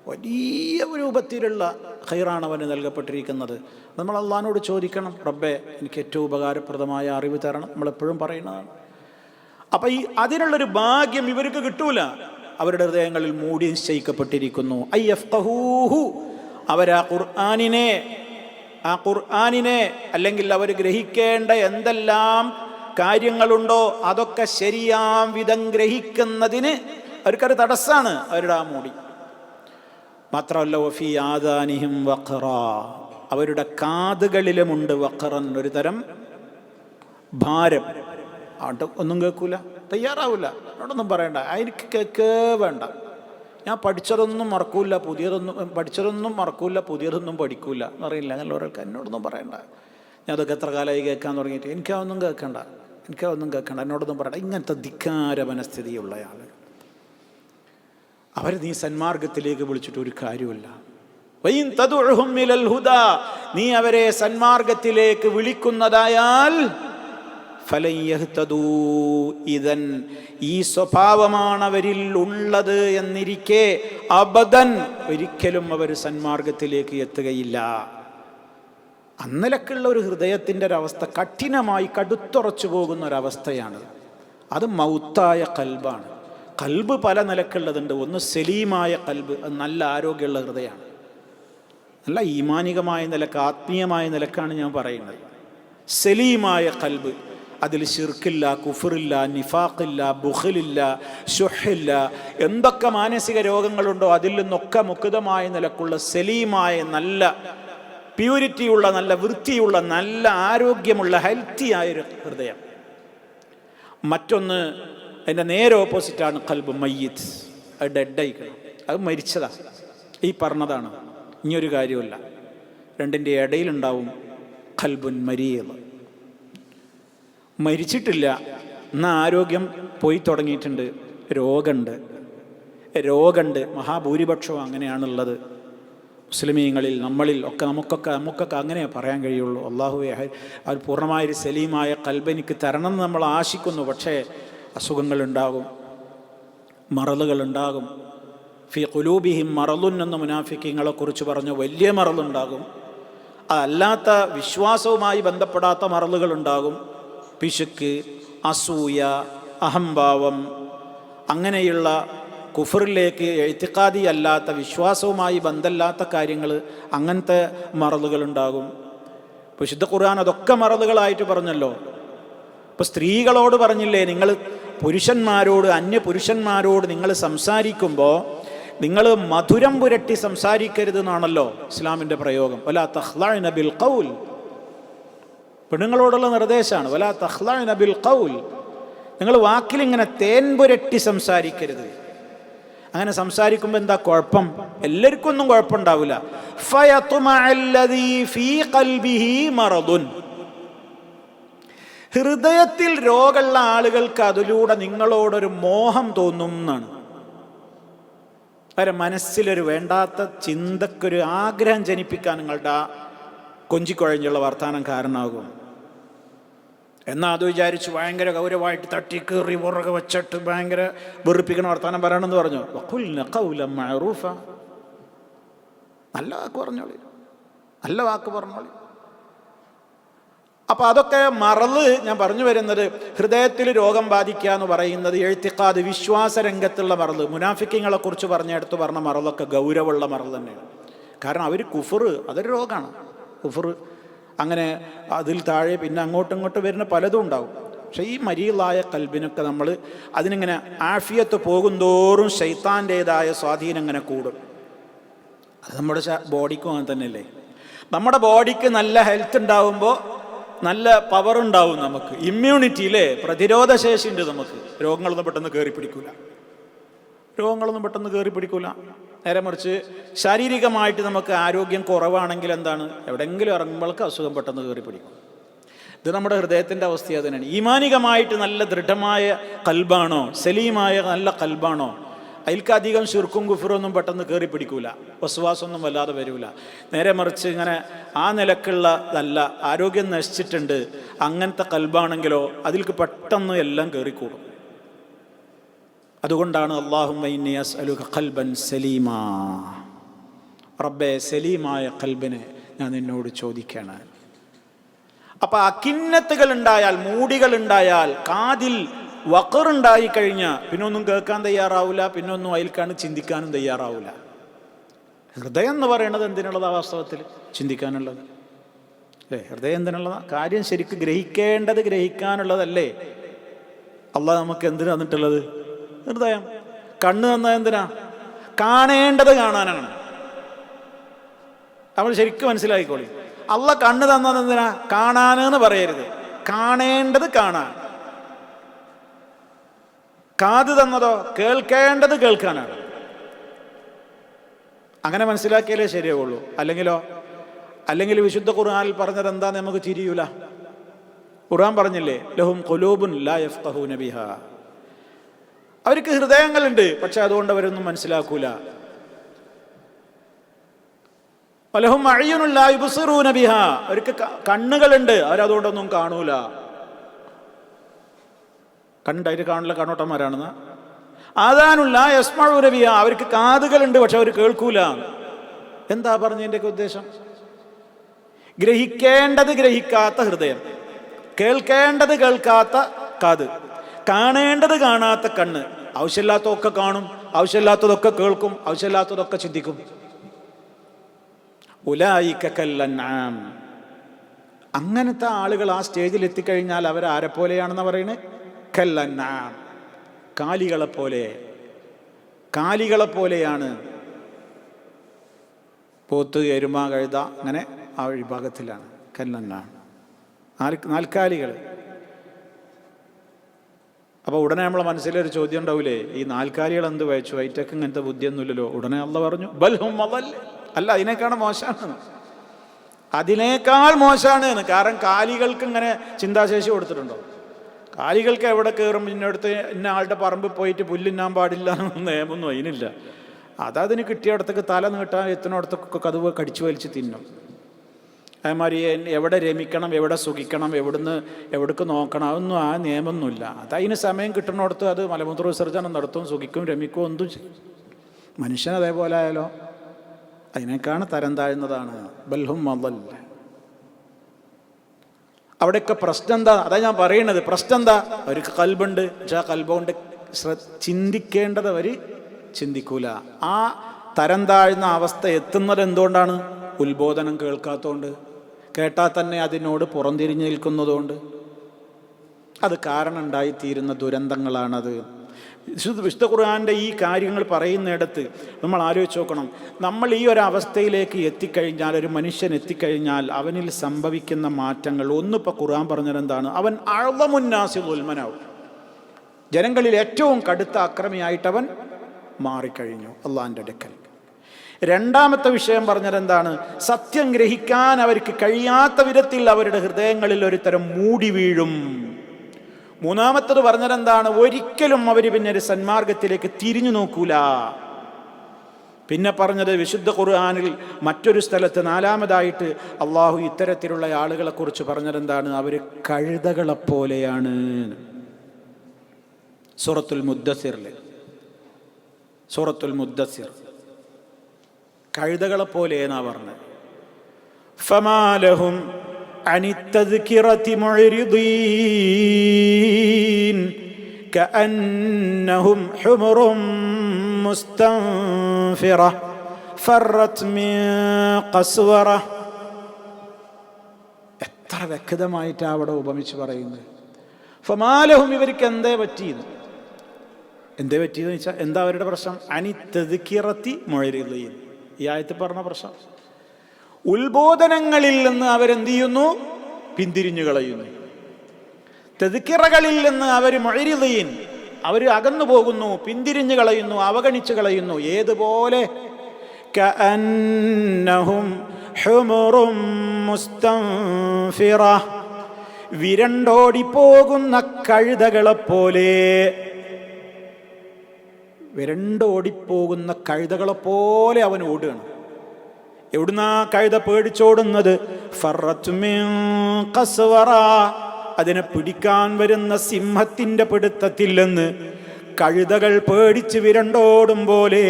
വലിയ രൂപത്തിലുള്ള ഖൈറാണ് അവന് നൽകപ്പെട്ടിരിക്കുന്നത്. നമ്മൾ അള്ളാഹിനോട് ചോദിക്കണം, റബ്ബേ എനിക്ക് ഏറ്റവും ഉപകാരപ്രദമായ അറിവ് തരണം, നമ്മളെപ്പോഴും പറയുന്നതാണ്. അപ്പം അതിനുള്ളൊരു ഭാഗ്യം ഇവർക്ക് കിട്ടൂല, അവരുടെ ഹൃദയങ്ങളിൽ മൂടി നിശ്ചയിക്കപ്പെട്ടിരിക്കുന്നു. അയ്യഫ്ഖഹൂഹു, അവർ ആ ഖുർആനിനെ അല്ലെങ്കിൽ അവർ ഗ്രഹിക്കേണ്ട എന്തെല്ലാം കാര്യങ്ങളുണ്ടോ അതൊക്കെ ശരിയാം വിധം ഗ്രഹിക്കുന്നതിന് അവർക്കൊരു തടസ്സാണ് അവരുടെ ആ മൂടി. മാത്രമല്ല വഫീ ആദാനിഹിം വഖറ, അവരുടെ കാതുകളിലുമുണ്ട് വഖറൻ, ഒരു തരം ഭാരം. അവിടെ ഒന്നും കേൾക്കൂല, തയ്യാറാവില്ല, എന്നോടൊന്നും പറയണ്ട, എനിക്ക് കേൾക്കേ വേണ്ട, ഞാൻ പഠിച്ചതൊന്നും മറക്കൂല, പഠിച്ചതൊന്നും പഠിക്കൂല എന്ന് പറയില്ല. അങ്ങനെ ഒരാൾക്ക് എന്നോടൊന്നും പറയണ്ട, ഞാൻ അതൊക്കെ എത്ര കാലമായി കേൾക്കാൻ തുടങ്ങിയിട്ട് എനിക്കതൊന്നും കേൾക്കണ്ട, എന്നോടൊന്നും പറയണ്ട. ഇങ്ങനത്തെ ധിക്കാര മനസ്ഥിതിയുള്ള ആൾ. അവർ നീ സന്മാർഗത്തിലേക്ക് വിളിച്ചിട്ട് ഒരു കാര്യമില്ല. വഇൻ തദ്ഉഹും ഇലൽ ഹുദാ, നീ അവരെ സന്മാർഗത്തിലേക്ക് വിളിക്കുന്നതായാൽ ഫലൻ യഹ്തദൂ ഇദൻ, ഈ സ്വഭാവമാണ് അവരിൽ ഉള്ളത് എന്നിരിക്കെ അബദൻ, ഒരിക്കലും അവർ സന്മാർഗത്തിലേക്ക് എത്തുകയില്ല. അന്നലക്കുള്ള ഒരു ഹൃദയത്തിൻ്റെ ഒരവസ്ഥ കഠിനമായി കടുത്തുറച്ചു പോകുന്ന ഒരവസ്ഥയാണ്. അത് മൗത്തായ കൽബാണ്. കൽബ് പല നിലക്കുള്ളതുണ്ട്. ഒന്ന് സലീമായ കൽബ്, അത് നല്ല ആരോഗ്യമുള്ള ഹൃദയമാണ്. നല്ല ഈമാനികമായ നിലക്ക്, ആത്മീയമായ നിലക്കാണ് ഞാൻ പറയുന്നത്. സലീമായ കൽബ്, അതിൽ ശിർക്കില്ല, കുഫറില്ല, നിഫാഖില്ല, ബുഖിലില്ല, ശുഹില്ല, എന്തൊക്കെ മാനസിക രോഗങ്ങളുണ്ടോ അതിൽ നിന്നൊക്കെ മുക്തമായ നിലക്കുള്ള സലീമായ നല്ല പ്യൂരിറ്റിയുള്ള, നല്ല വൃത്തിയുള്ള, നല്ല ആരോഗ്യമുള്ള ഹെൽത്തിയായൊരു ഹൃദയം. മറ്റൊന്ന് അതിൻ്റെ നേരെ ഓപ്പോസിറ്റാണ് കൽബ് മയ്യിത്ത്. അത് ഡെഡായിക്കണം, അത് മരിച്ചതാ. ഈ പറഞ്ഞതാണ്, ഇനിയൊരു കാര്യമില്ല. രണ്ടിൻ്റെ ഇടയിലുണ്ടാവും കൽബുൻ മരീദ്. മരിച്ചിട്ടില്ല, എന്നാൽ ആരോഗ്യം പോയി തുടങ്ങിയിട്ടുണ്ട്, രോഗമുണ്ട്. മഹാഭൂരിപക്ഷവും അങ്ങനെയാണുള്ളത്. മുസ്ലിമീങ്ങളിൽ, നമ്മളിൽ ഒക്കെ നമുക്കൊക്കെ അങ്ങനെ പറയാൻ കഴിയുള്ളൂ. അള്ളാഹുവേ, അത് പൂർണ്ണമായൊരു സലീമായ കൽബ് എനിക്ക് തരണം എന്ന് നമ്മൾ ആശിക്കുന്നു. പക്ഷേ അസുഖങ്ങളുണ്ടാകും, മറലുകളുണ്ടാകും. ഫി ഖുലൂബിഹിം മറലുൻ എന്ന് മുനാഫിക്കീങ്ങളെ കുറിച്ച് പറഞ്ഞ വലിയ മറലുണ്ടാകും. അതല്ലാത്ത വിശ്വാസവുമായി ബന്ധപ്പെടാത്ത മറലുകളുണ്ടാകും. പിശുക്ക്, അസൂയ, അഹംഭാവം, അങ്ങനെയുള്ള കുഫറിലേക്ക് എഴുത്തിക്കാതി അല്ലാത്ത, വിശ്വാസവുമായി ബന്ധമില്ലാത്ത കാര്യങ്ങൾ, അങ്ങനത്തെ മറലുകളുണ്ടാകും. വിശുദ്ധ ഖുർആൻ അതൊക്കെ മറലുകളായിട്ട് പറഞ്ഞല്ലോ. ഇപ്പോൾ സ്ത്രീകളോട് പറഞ്ഞില്ലേ, നിങ്ങൾ പുരുഷന്മാരോട്, അന്യപുരുഷന്മാരോട് നിങ്ങൾ സംസാരിക്കുമ്പോൾ നിങ്ങൾ മധുരം പുരട്ടി സംസാരിക്കരുത് എന്നാണല്ലോ ഇസ്ലാമിൻ്റെ പ്രയോഗം. വലാ തഖ്ലഅന ബിൽ ഖൗൽ, പെണ്ണുങ്ങളോടുള്ള നിർദ്ദേശമാണ്. വലാ തഖ്ലഅന ബിൽ ഖൗൽ, നിങ്ങൾ വാക്കിലിങ്ങനെ തേൻ പുരട്ടി സംസാരിക്കരുത്. അങ്ങനെ സംസാരിക്കുമ്പോൾ എന്താ കുഴപ്പം? എല്ലാവർക്കും ഒന്നും കുഴപ്പമുണ്ടാവില്ല. ഫയത്മഅല്ലദീ ഫീ ഖൽബിഹി മറദുൻ, ഹൃദയത്തിൽ രോഗമുള്ള ആളുകൾക്ക് അതിലൂടെ നിങ്ങളോടൊരു മോഹം തോന്നും എന്നാണ്. അവരെ മനസ്സിലൊരു വേണ്ടാത്ത ചിന്തക്കൊരു ആഗ്രഹം ജനിപ്പിക്കാൻ നിങ്ങളുടെ ആ കൊഞ്ചിക്കുഴഞ്ഞുള്ള വർത്താനം കാരണമാകും. എന്നാൽ അത് വിചാരിച്ച് ഭയങ്കര ഗൗരവമായിട്ട് തട്ടിക്കേറി പുറകെ വെച്ചിട്ട് ഭയങ്കര വെറുപ്പിക്കണ വർത്താനം പറയണമെന്ന് പറഞ്ഞു. വഖുൽന ഖൗലൻ മഅറൂഫ, നല്ല വാക്ക് പറഞ്ഞോളി, നല്ല വാക്ക് പറഞ്ഞോളി. അപ്പം അതൊക്കെ മറല്. ഞാൻ പറഞ്ഞു വരുന്നത്, ഹൃദയത്തിൽ രോഗം ബാധിക്കുക എന്ന് പറയുന്നത് എഴുത്തിക്കാത് വിശ്വാസ രംഗത്തുള്ള മറല്. മുനാഫിക്കങ്ങളെ കുറിച്ച് പറഞ്ഞെടുത്ത് പറഞ്ഞ മറലൊക്കെ ഗൗരവമുള്ള മറൽ തന്നെയാണ്. കാരണം അവർ കുഫർ, അതൊരു രോഗമാണ്. കുഫർ അങ്ങനെ അതിൽ താഴെ പിന്നെ അങ്ങോട്ടും ഇങ്ങോട്ടും വരുന്ന പലതും ഉണ്ടാവും. പക്ഷേ ഈ മരീളായ കൽബിനൊക്കെ നമ്മൾ അതിനിങ്ങനെ ആഫിയത്ത് പോകുന്തോറും ശൈത്താൻ്റേതായ സ്വാധീനം ഇങ്ങനെ കൂടും. അത് നമ്മുടെ ബോഡിക്കും അങ്ങനെ തന്നെയല്ലേ. നമ്മുടെ ബോഡിക്ക് നല്ല ഹെൽത്ത് ഉണ്ടാവുമ്പോൾ നല്ല പവർ ഉണ്ടാവും, നമുക്ക് ഇമ്മ്യൂണിറ്റിയിലെ പ്രതിരോധ ശേഷി ഉണ്ട്. നമുക്ക് രോഗങ്ങളൊന്നും പെട്ടെന്ന് കയറി പിടിക്കൂല. നേരെ മറിച്ച് ശാരീരികമായിട്ട് നമുക്ക് ആരോഗ്യം കുറവാണെങ്കിൽ എന്താണ്, എവിടെയെങ്കിലും ഇറങ്ങുമ്പോഴേക്ക് അസുഖം പെട്ടെന്ന് കയറി പിടിക്കും. ഇത് നമ്മുടെ ഹൃദയത്തിൻ്റെ അവസ്ഥ തന്നെയാണ്. ഈമാനികമായിട്ട് നല്ല ദൃഢമായ കൽബാണോ, സലീമായ നല്ല കൽബാണോ, അതിൽക്കധികം ശിർക്കും കുഫറൊന്നും പെട്ടെന്ന് കയറി പിടിക്കൂല, വസ്വാസൊന്നും വല്ലാതെ വരില്ല. നേരെ മറിച്ച് ഇങ്ങനെ ആ നിലക്കുള്ളതല്ല, ആരോഗ്യം നശിച്ചിട്ടുണ്ട്, അങ്ങനത്തെ കൽബാണെങ്കിലോ അതിൽക്ക് പെട്ടെന്ന് എല്ലാം കയറിക്കൂടും. അതുകൊണ്ടാണ് അല്ലാഹുമ്മ ഇന്നി അസ്അലുക ഖൽബൻ സലീമാ, റബ്ബേ സലീമായ കൽബിനെ ഞാൻ നിന്നോട് ചോദിക്കുകയാണ്. അപ്പം അകിന്നത്തുകൾ ഉണ്ടായാൽ, മൂടികൾ ഉണ്ടായാൽ, കാതിൽ വഖറുണ്ടായി കഴിഞ്ഞാൽ പിന്നെ ഒന്നും കേൾക്കാൻ തയ്യാറാവില്ല, പിന്നെ ഒന്നും അതിൽക്കാണ് ചിന്തിക്കാനും തയ്യാറാവില്ല. ഹൃദയം എന്ന് പറയുന്നത് എന്തിനുള്ളതാണ്? വാസ്തവത്തിൽ ചിന്തിക്കാനുള്ളത് അല്ലേ? ഹൃദയം എന്തിനുള്ളതാണ്? കാര്യം ശരിക്കും ഗ്രഹിക്കാനുള്ളതല്ലേ? അള്ളാഹ് നമുക്ക് എന്തിനാ തന്നിട്ടുള്ളത്? ഹൃദയം. കണ്ണ് തന്നത് എന്തിനാ? കാണേണ്ടത് കാണാനാണ്. നമ്മൾ ശരിക്കും മനസ്സിലാക്കിക്കോളി. അള്ളാഹ് കണ്ണ് തന്നത് എന്തിനാ? കാണാനെന്ന് പറയരുത്, കാണേണ്ടത് കാണാൻ. കാത് തന്നതോ കേൾക്കേണ്ടത് കേൾക്കാനാണ്. അങ്ങനെ മനസ്സിലാക്കിയാലേ ശരിയാവുള്ളൂ. അല്ലെങ്കിൽ വിശുദ്ധ ഖുർആനിൽ പറഞ്ഞത് എന്താന്ന് നമുക്ക് തിരിയൂല. ഖുർആൻ പറഞ്ഞില്ലേ, ലഹും ഖുലൂബുൻ ലാ യഫ്ഖഹൂന ബിഹാ, അവർക്ക് ഹൃദയങ്ങളുണ്ട്, പക്ഷെ അതുകൊണ്ട് അവരൊന്നും മനസ്സിലാക്കൂല. വലഹും അഅ്യുനുൻ ലാ യുബ്സിറൂന ബിഹാ, അവർക്ക് കണ്ണുകളുണ്ട്, അവരതുകൊണ്ടൊന്നും കാണൂല. കണ്ടായിട്ട് കാണില്ല, കണ്ണോട്ടന്മാരാണെന്ന്. ആദാനുൻ ലാ യസ്മഊന ബിഹാ, അവർക്ക് കാതുകളുണ്ട്, പക്ഷെ അവർ കേൾക്കൂല. എന്താ പറഞ്ഞതിൻ്റെയൊക്കെ ഉദ്ദേശം? ഗ്രഹിക്കേണ്ടത് ഗ്രഹിക്കാത്ത ഹൃദയം, കേൾക്കേണ്ടത് കേൾക്കാത്ത കാത്, കാണേണ്ടത് കാണാത്ത കണ്ണ്. ആവശ്യമില്ലാത്തതൊക്കെ കാണും, ആവശ്യമില്ലാത്തതൊക്കെ കേൾക്കും, ആവശ്യമില്ലാത്തതൊക്കെ ചിന്തിക്കും. ഉലൈക കല്ലൻആം, അങ്ങനത്തെ ആളുകൾ ആ സ്റ്റേജിൽ എത്തിക്കഴിഞ്ഞാൽ അവരാരെ പോലെയാണെന്ന് പറയുന്നത്? കല്ലൻആം, കാലികളെപ്പോലെ, കാലികളെപ്പോലെയാണ്. പോത്ത്, എരുമ, കഴുത, അങ്ങനെ ആ വിഭാഗത്തിലാണ് കല്ലൻആം, നാൽക്കാലികൾ. അപ്പോൾ ഉടനെ നമ്മളെ മനസ്സിലൊരു ചോദ്യം ഉണ്ടാവില്ലേ, ഈ നാൽക്കാലികൾ എന്ത് വഹിച്ചു? വൈറ്റക്ക് ഇങ്ങനത്തെ ബുദ്ധിയൊന്നുമില്ലല്ലോ. ഉടനെ അള്ളാഹ് പറഞ്ഞു ബൽഹും അദൽ, അല്ല അതിനേക്കാൾ മോശമാണ്, അതിനേക്കാൾ മോശമാണ്. കാരണം കാലികൾക്ക് ഇങ്ങനെ ചിന്താശേഷി കൊടുത്തിട്ടുണ്ടോ? കാലികൾക്ക് എവിടെ കയറും, ഇന്നടുത്ത് ഇന്ന ആളുടെ പറമ്പിൽ പോയിട്ട് പുല്ലിന്നാൻ പാടില്ല എന്നൊന്നും നിയമമൊന്നും അതിനില്ല. അതതിന് കിട്ടിയിടത്തേക്ക് തല നീട്ടാൻ എത്തുന്നിടത്തൊക്കെ കതുവ് കടിച്ചു വലിച്ച് തിന്നും. അതേമാതിരി എവിടെ രമിക്കണം, എവിടെ സുഖിക്കണം, എവിടേക്ക് നോക്കണം, അതൊന്നും ആ നിയമമൊന്നുമില്ല. അതതിന് സമയം കിട്ടുന്നിടത്ത് അത് മലമൂത്ര വിസർജനം നടത്തും, സുഖിക്കും, രമിക്കും, എന്തും ചെയ്യും. മനുഷ്യൻ അതേപോലെ ആയാലോ? അതിനേക്കാണ് തരം താഴ്ന്നതാണ്. ബൽഹും അദൽ. അവിടെയൊക്കെ പ്രശ്നം എന്താ? അതാ ഞാൻ പറയണത്. പ്രശ്നം എന്താ? അവർക്ക് കൽബുണ്ട്, പക്ഷെ ആ കൽബുകൊണ്ട് ചിന്തിക്കേണ്ടത് അവർ ചിന്തിക്കൂല. ആ തരം താഴ്ന്ന അവസ്ഥ എത്തുന്നത് എന്തുകൊണ്ടാണ്? ഉത്ബോധനം കേൾക്കാത്തതുകൊണ്ട്, കേട്ടാൽ തന്നെ അതിനോട് പുറംതിരിഞ്ഞ് നിൽക്കുന്നതുകൊണ്ട്. അത് കാരണം ഉണ്ടായിത്തീരുന്ന ദുരന്തങ്ങളാണത്. വിശുദ്ധ ഖുർആൻ്റെ ഈ കാര്യങ്ങൾ പറയുന്നിടത്ത് നമ്മൾ ആലോചിച്ച് നോക്കണം. നമ്മൾ ഈ ഒരു അവസ്ഥയിലേക്ക് എത്തിക്കഴിഞ്ഞാൽ, ഒരു മനുഷ്യൻ എത്തിക്കഴിഞ്ഞാൽ അവനിൽ സംഭവിക്കുന്ന മാറ്റങ്ങൾ, ഒന്നിപ്പോൾ ഖുർആൻ പറഞ്ഞതെന്താണ്? അവൻ അഅ്ളമുന്നാസി ദുൽമനാവും, ജനങ്ങളിൽ ഏറ്റവും കടുത്ത അക്രമിയായിട്ടവൻ മാറിക്കഴിഞ്ഞു അള്ളാഹിൻ്റെ അടുക്കൽ. രണ്ടാമത്തെ വിഷയം പറഞ്ഞതെന്താണ്? സത്യം ഗ്രഹിക്കാൻ അവർക്ക് കഴിയാത്ത വിധത്തിൽ അവരുടെ ഹൃദയങ്ങളിൽ ഒരു തരം മൂടി വീഴും. മൂന്നാമത്തത് പറഞ്ഞതെന്താണ്? ഒരിക്കലും അവർ പിന്നെ ഒരു സന്മാർഗത്തിലേക്ക് തിരിഞ്ഞു നോക്കൂല. പിന്നെ പറഞ്ഞത് വിശുദ്ധ ഖുർആനിൽ മറ്റൊരു സ്ഥലത്ത് നാലാമതായിട്ട് അള്ളാഹു ഇത്തരത്തിലുള്ള ആളുകളെ കുറിച്ച് പറഞ്ഞതെന്താണ്? അവർ കഴുതകളെപ്പോലെയാണ്. സൂറത്തുൽ മുദ്ദസിറിൽ, സൂറത്തുൽ മുദ്ദസിർ, കഴുതകളെപ്പോലെ എന്നാ പറഞ്ഞത്. ഫമാലഹും അനിത്തദ്കിറതി മുഅ്രിദീൻ കഅന്നഹും ഹുമുറും മുസ്തൻഫിറ ഫറത് മിൻ ഖസ്വറ. എത്ര വ്യക്തമായിട്ടാണ് അവിടെ ഉപമിച്ച് പറയുന്നത്. ഫമാലഹും, ഇവർക്ക് എന്തേ പറ്റിയെന്ന്. എന്തേ പറ്റിയെന്ന് വെച്ചാൽ എന്താ അവരുടെ പ്രശ്നം? അനിത്തദ്കിറതി മുഅ്രിദീൻ, ഈ ആയത്തിൽ പറഞ്ഞ പ്രശ്നം. ഉത്ബോധനങ്ങളിൽ നിന്ന് അവരെന്ത് ചെയ്യുന്നു? പിന്തിരിഞ്ഞു കളയുന്നു. തെദ്കിറകളിൽ നിന്ന് അവർ മുഅ്രിദീൻ, അവർ അകന്നു പോകുന്നു, പിന്തിരിഞ്ഞു കളയുന്നു, അവഗണിച്ചു കളയുന്നു. ഏതുപോലെ? കഅന്നഹും ഹുമുറും മുസ്തൻഫിറ, വിരണ്ടോടിപ്പോകുന്ന കഴുതകളെപ്പോലെ. വിരണ്ടോടിപ്പോകുന്ന കഴുതകളെപ്പോലെ അവൻ ഓടുകയാണ്. എവിടുന്നാ കഴുത പേടിച്ചോടുന്നത്? ഫറത് മിൻ ഖസ്വറ, അതിനെ പിടിക്കാൻ വരുന്ന സിംഹത്തിന്റെ പിടുത്തത്തിൽ നിന്ന് കഴുതകൾ പേടിച്ച് വിരണ്ടോടും പോലെ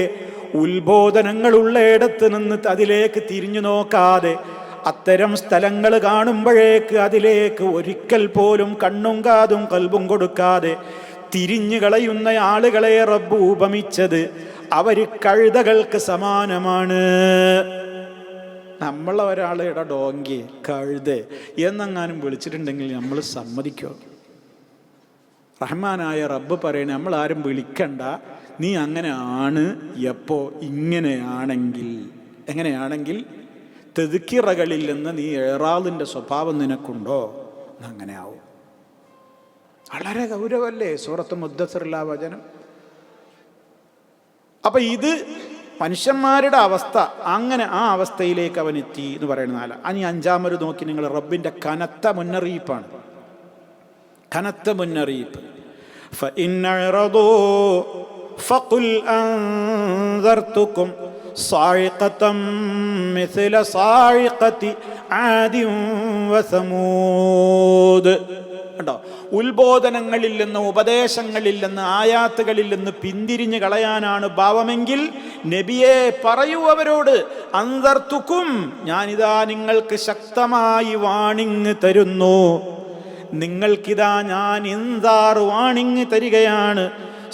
ഉത്ബോധനങ്ങളുള്ള ഇടത്ത് നിന്ന് അതിലേക്ക് തിരിഞ്ഞു നോക്കാതെ, അത്തരം സ്ഥലങ്ങൾ കാണുമ്പോഴേക്ക് അതിലേക്ക് ഒരിക്കൽ പോലും കണ്ണും കാതും കൽബും കൊടുക്കാതെ തിരിഞ്ഞു കളയുന്ന ആളുകളെ റബ്ബ് ഉപമിച്ചത് അവര് കഴുതകൾക്ക് സമാനമാണ്. നമ്മളെ ഒരാളുടെ ഡോങ്കി, കഴുത എന്നെങ്ങാനും വിളിച്ചിട്ടുണ്ടെങ്കിൽ നമ്മൾ സമ്മതിക്കോ? റഹ്മാനായ റബ്ബ് പറയണേ, നമ്മൾ ആരും വിളിക്കണ്ട, നീ അങ്ങനെ ആണ്. എപ്പോ? ഇങ്ങനെയാണെങ്കിൽ. എങ്ങനെയാണെങ്കിൽ? തെദ്കിറകളിൽ നിന്ന് നീ ഏറാളിൻ്റെ സ്വഭാവം നിനക്കുണ്ടോ? അങ്ങനെ ആവും. വളരെ ഗൗരവല്ലേ സൂറത്ത് മുദ്ദസിറിലെ വചനം. അപ്പൊ ഇത് മനുഷ്യന്മാരുടെ അവസ്ഥ. അങ്ങനെ ആ അവസ്ഥയിലേക്ക് അവൻ എത്തി എന്ന് പറയുന്നതല്ല. ഇനി അഞ്ചാമത് നോക്കി നിങ്ങൾ, റബ്ബിൻ്റെ കനത്ത മുന്നറിയിപ്പാണ്. കനത്ത മുന്നറിയിപ്പ്. فإن أعرضوا فقل أنذرتكم صاعقة مثل صاعقة عاد وثمود. കണ്ടോ, ഉത്ബോധനങ്ങളിൽ നിന്ന്, ഉപദേശങ്ങളിൽ നിന്ന്, ആയാത്തുകളിൽ നിന്ന് പിന്തിരിഞ്ഞു കളയാനാണ് ഭാവമെങ്കിൽ നബിയെ പറയൂ അവരോട്, അൻദർതുക്കും, ഞാനിതാ നിങ്ങൾക്ക് ശക്തമായി വാണിങ് തരുന്നു, നിങ്ങൾക്കിതാ ഞാൻ ഇൻദാർ വാണിങ് തരികയാണ്.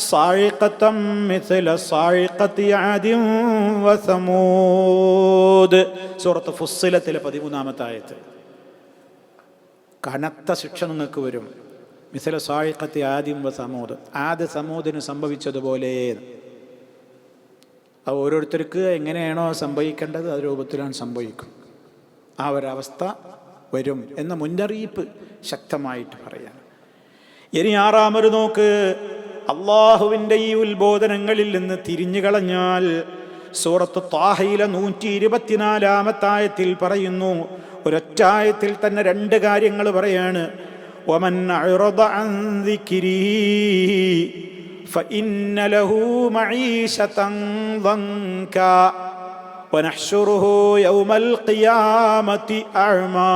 സായിഖത്തം മിസ്ല സായിഖത്തി ആദിൻ വസമൂദ്. സൂറത്ത് ഫുസ്സിലത്തിലെ 13-ാമത്തെ ആയത്ത്. കനത്ത ശിക്ഷ നിങ്ങൾക്ക് വരും. മിസ്ല സായിഖത്തി ആദിൻ വസമൂദ്, ആദ് സമൂദിന് സംഭവിച്ചതുപോലെ. അത് ഓരോരുത്തർക്ക് എങ്ങനെയാണോ സംഭവിക്കേണ്ടത് ആ രൂപത്തിലാണ് സംഭവിക്കും. ആ ഒരവസ്ഥ വരും എന്ന മുന്നറിയിപ്പ് ശക്തമായിട്ട് പറയാണ്. ഇനി 6-ാമത് നോക്ക്, അള്ളാഹുവിൻ്റെ ഈ ഉത്ബോധനങ്ങളിൽ നിന്ന് തിരിഞ്ഞു കളഞ്ഞാൽ സൂറത്ത് ത്വാഹയിലെ 124-ാമത്തെ ആയത്തിൽ പറയുന്നു, ഒരൊറ്റായത്തിൽ തന്നെ 2 കാര്യങ്ങൾ പറയാണ്. വമൻ അഅറദ അൻ ദിക്രി ഫഇന്ന ലഹു മഈശതൻ ദൻകാ വനഹ്ശുറുഹു യൗമൽ ഖിയാമത്തി അഅ്മാ.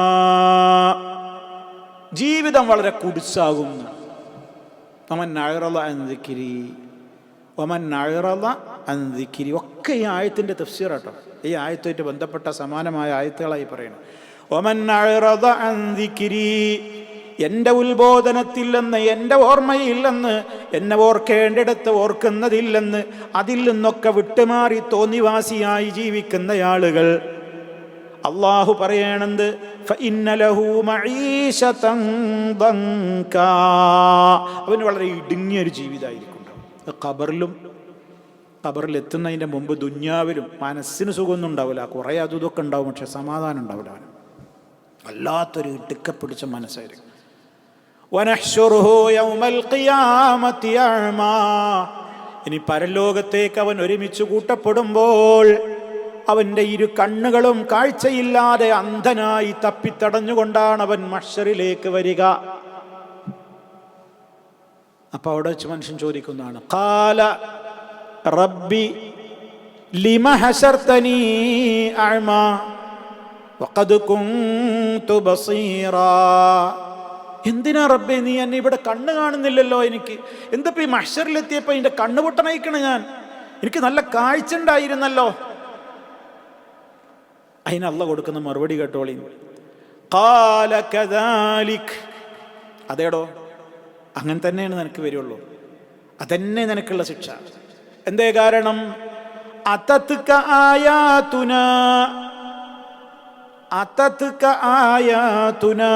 ജീവിതം വളരെ കുടിസാകുന്നു. വമൻ അഅറദ അൻ ദിക്രി, വമൻ അഅറദ അൻ ദിക്രി ഒക്കെ ഈ ആയത്തിൻ്റെ തഫ്സീറാട്ടോ. ഈ ആയത്തുമായിട്ട് ബന്ധപ്പെട്ട സമാനമായ ആയത്തുകളായി പറയുന്നത്. വമൻ അഅറദ അൻ ദിക്രി, എൻ്റെ ഉത്ബോധനത്തില്ലെന്ന്, എൻ്റെ ഓർമ്മയില്ലെന്ന്, എന്നെ ഓർക്കേണ്ടിടത്ത് ഓർക്കുന്നതില്ലെന്ന്, അതിൽ നിന്നൊക്കെ വിട്ടുമാറി തോന്നിവാസിയായി ജീവിക്കുന്ന ആളുകൾ, അള്ളാഹു പറയണത് ഫഇന്ന ലഹു മഈശതൻ ദൻകാ, അവന് വളരെ ഇടുങ്ങിയൊരു ജീവിതമായിരിക്കും. ഖബറിലെത്തുന്നതിൻ്റെ മുമ്പ് ദുന്യാവിലും മനസ്സിന് സുഖമൊന്നും ഉണ്ടാവില്ല. കുറേ അതും ഇതൊക്കെ ഉണ്ടാവും, പക്ഷെ സമാധാനം ഉണ്ടാവില്ല. അവന് വല്ലാത്തൊരു ഇടുക്കപ്പിടിച്ച മനസ്സായിരിക്കും. വനഹ്ശുറുഹു യൗമൽ ഖിയാമത്തി അഅ്മാ, ഇനി പരലോകത്തേക്ക് അവൻ ഒരുമിച്ച് കൂട്ടപ്പെടുമ്പോൾ അവൻ്റെ 2 കണ്ണുകളും കാഴ്ചയില്ലാതെ അന്ധനായി തപ്പിത്തടഞ്ഞുകൊണ്ടാണ് അവൻ മഹ്ശറിലേക്ക് വരിക. അപ്പൊ അവിടെ വെച്ച് മനുഷ്യൻ ചോദിക്കുന്നതാണ്, ഖാല റബ്ബി ലിമ ഹശർതനീ അഅ്മാ വഖദ് കുൻതു ബസീറാ. എന്തിനാ റബ്ബേ നീ എന്നെ ഇവിടെ കണ്ണ് കാണുന്നില്ലല്ലോ? എനിക്ക് എന്തപ്പോ ഈ മഹ്ശറിലെത്തിയപ്പോ എൻ്റെ കണ്ണ് പൊട്ടണയിക്കണ ഞാൻ? എനിക്ക് നല്ല കാഴ്ച ഉണ്ടായിരുന്നല്ലോ. അതിന് അള്ളാഹ് കൊടുക്കുന്ന മറുപടി കേട്ടോളി. ഖാല കദാലിക്, അതേടോ അങ്ങനെ തന്നെയാണ് നിനക്ക് വരുള്ളൂ, അതന്നെ നിനക്കുള്ള ശിക്ഷ. എന്തേ കാരണം? അതത്ക ആയാതുനാ, അതത്ക ആയാതുനാ,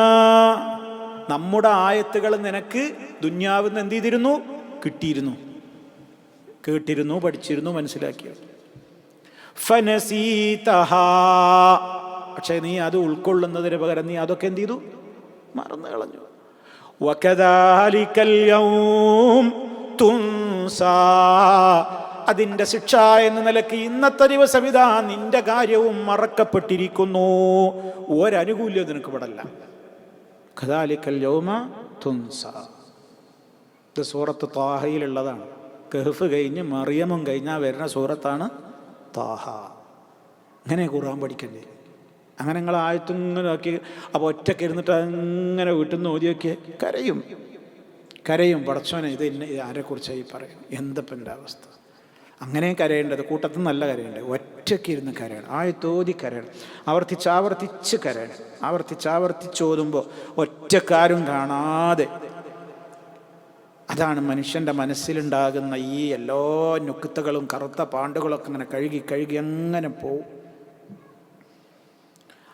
നമ്മുടെ ആയത്തുകൾ നിനക്ക് ദുന്യാവിന്ന് എന്ത് ചെയ്തിരുന്നു? കിട്ടിയിരുന്നു, കേട്ടിരുന്നു, പഠിച്ചിരുന്നു, മനസ്സിലാക്കിയത്. ഫനസീതഹാ, പക്ഷെ നീ അത് ഉൾക്കൊള്ളുന്നതിന് പകരം നീ അതൊക്കെ എന്ത് ചെയ്തു? മറന്നു കളഞ്ഞു. വകദാലികൽ യൗം തുൻസാ, അതിൻ്റെ ശിക്ഷ എന്ന നിലയ്ക്ക് ഇന്നത്തെ ദിവസം ഇതാ നിന്റെ കാര്യവും മറക്കപ്പെട്ടിരിക്കുന്നു. ഒരനുകൂല്യം നിനക്ക് പെടല്ല. കദാലികൽ യൗമ തുൻസാ, ഇത് സൂറത്ത് ത്വാഹയിലുള്ളതാണ്. കഹ്ഫ് കഴിഞ്ഞ് മറിയമും കഴിഞ്ഞാൽ വരുന്ന സൂറത്താണ് താഹ. അങ്ങനെ ഖുർആൻ പഠിക്കണ്ടേ? അങ്ങനെ നിങ്ങൾ ആയത്തിങ്ങനെ ആക്കി അപ്പോൾ ഒറ്റയ്ക്ക് ഇരുന്നിട്ട് അങ്ങനെ വീട്ടിൽ നിന്ന് ഓതിയൊക്കെ കരയും, കരയും. പടച്ചോനെ ഇത് എന്നെ ആരെക്കുറിച്ചായി പറയും, എന്തപ്പം എൻ്റെ അവസ്ഥ? അങ്ങനെ കരയേണ്ടത്, കൂട്ടത്തിൽ നല്ല കരയേണ്ടത്, ഒറ്റയ്ക്ക് ഇരുന്ന് കരയണം, ആയത്തോതി കരയണം, ആവർത്തിച്ച് കരയണം. ആവർത്തിച്ചോതുമ്പോൾ ഒറ്റക്കാരും കാണാതെ. അതാണ് മനുഷ്യൻ്റെ മനസ്സിലുണ്ടാകുന്ന ഈ എല്ലാ നുക്തകളും കറുത്ത പാണ്ടുകളൊക്കെ അങ്ങനെ കഴുകി അങ്ങനെ പോവും.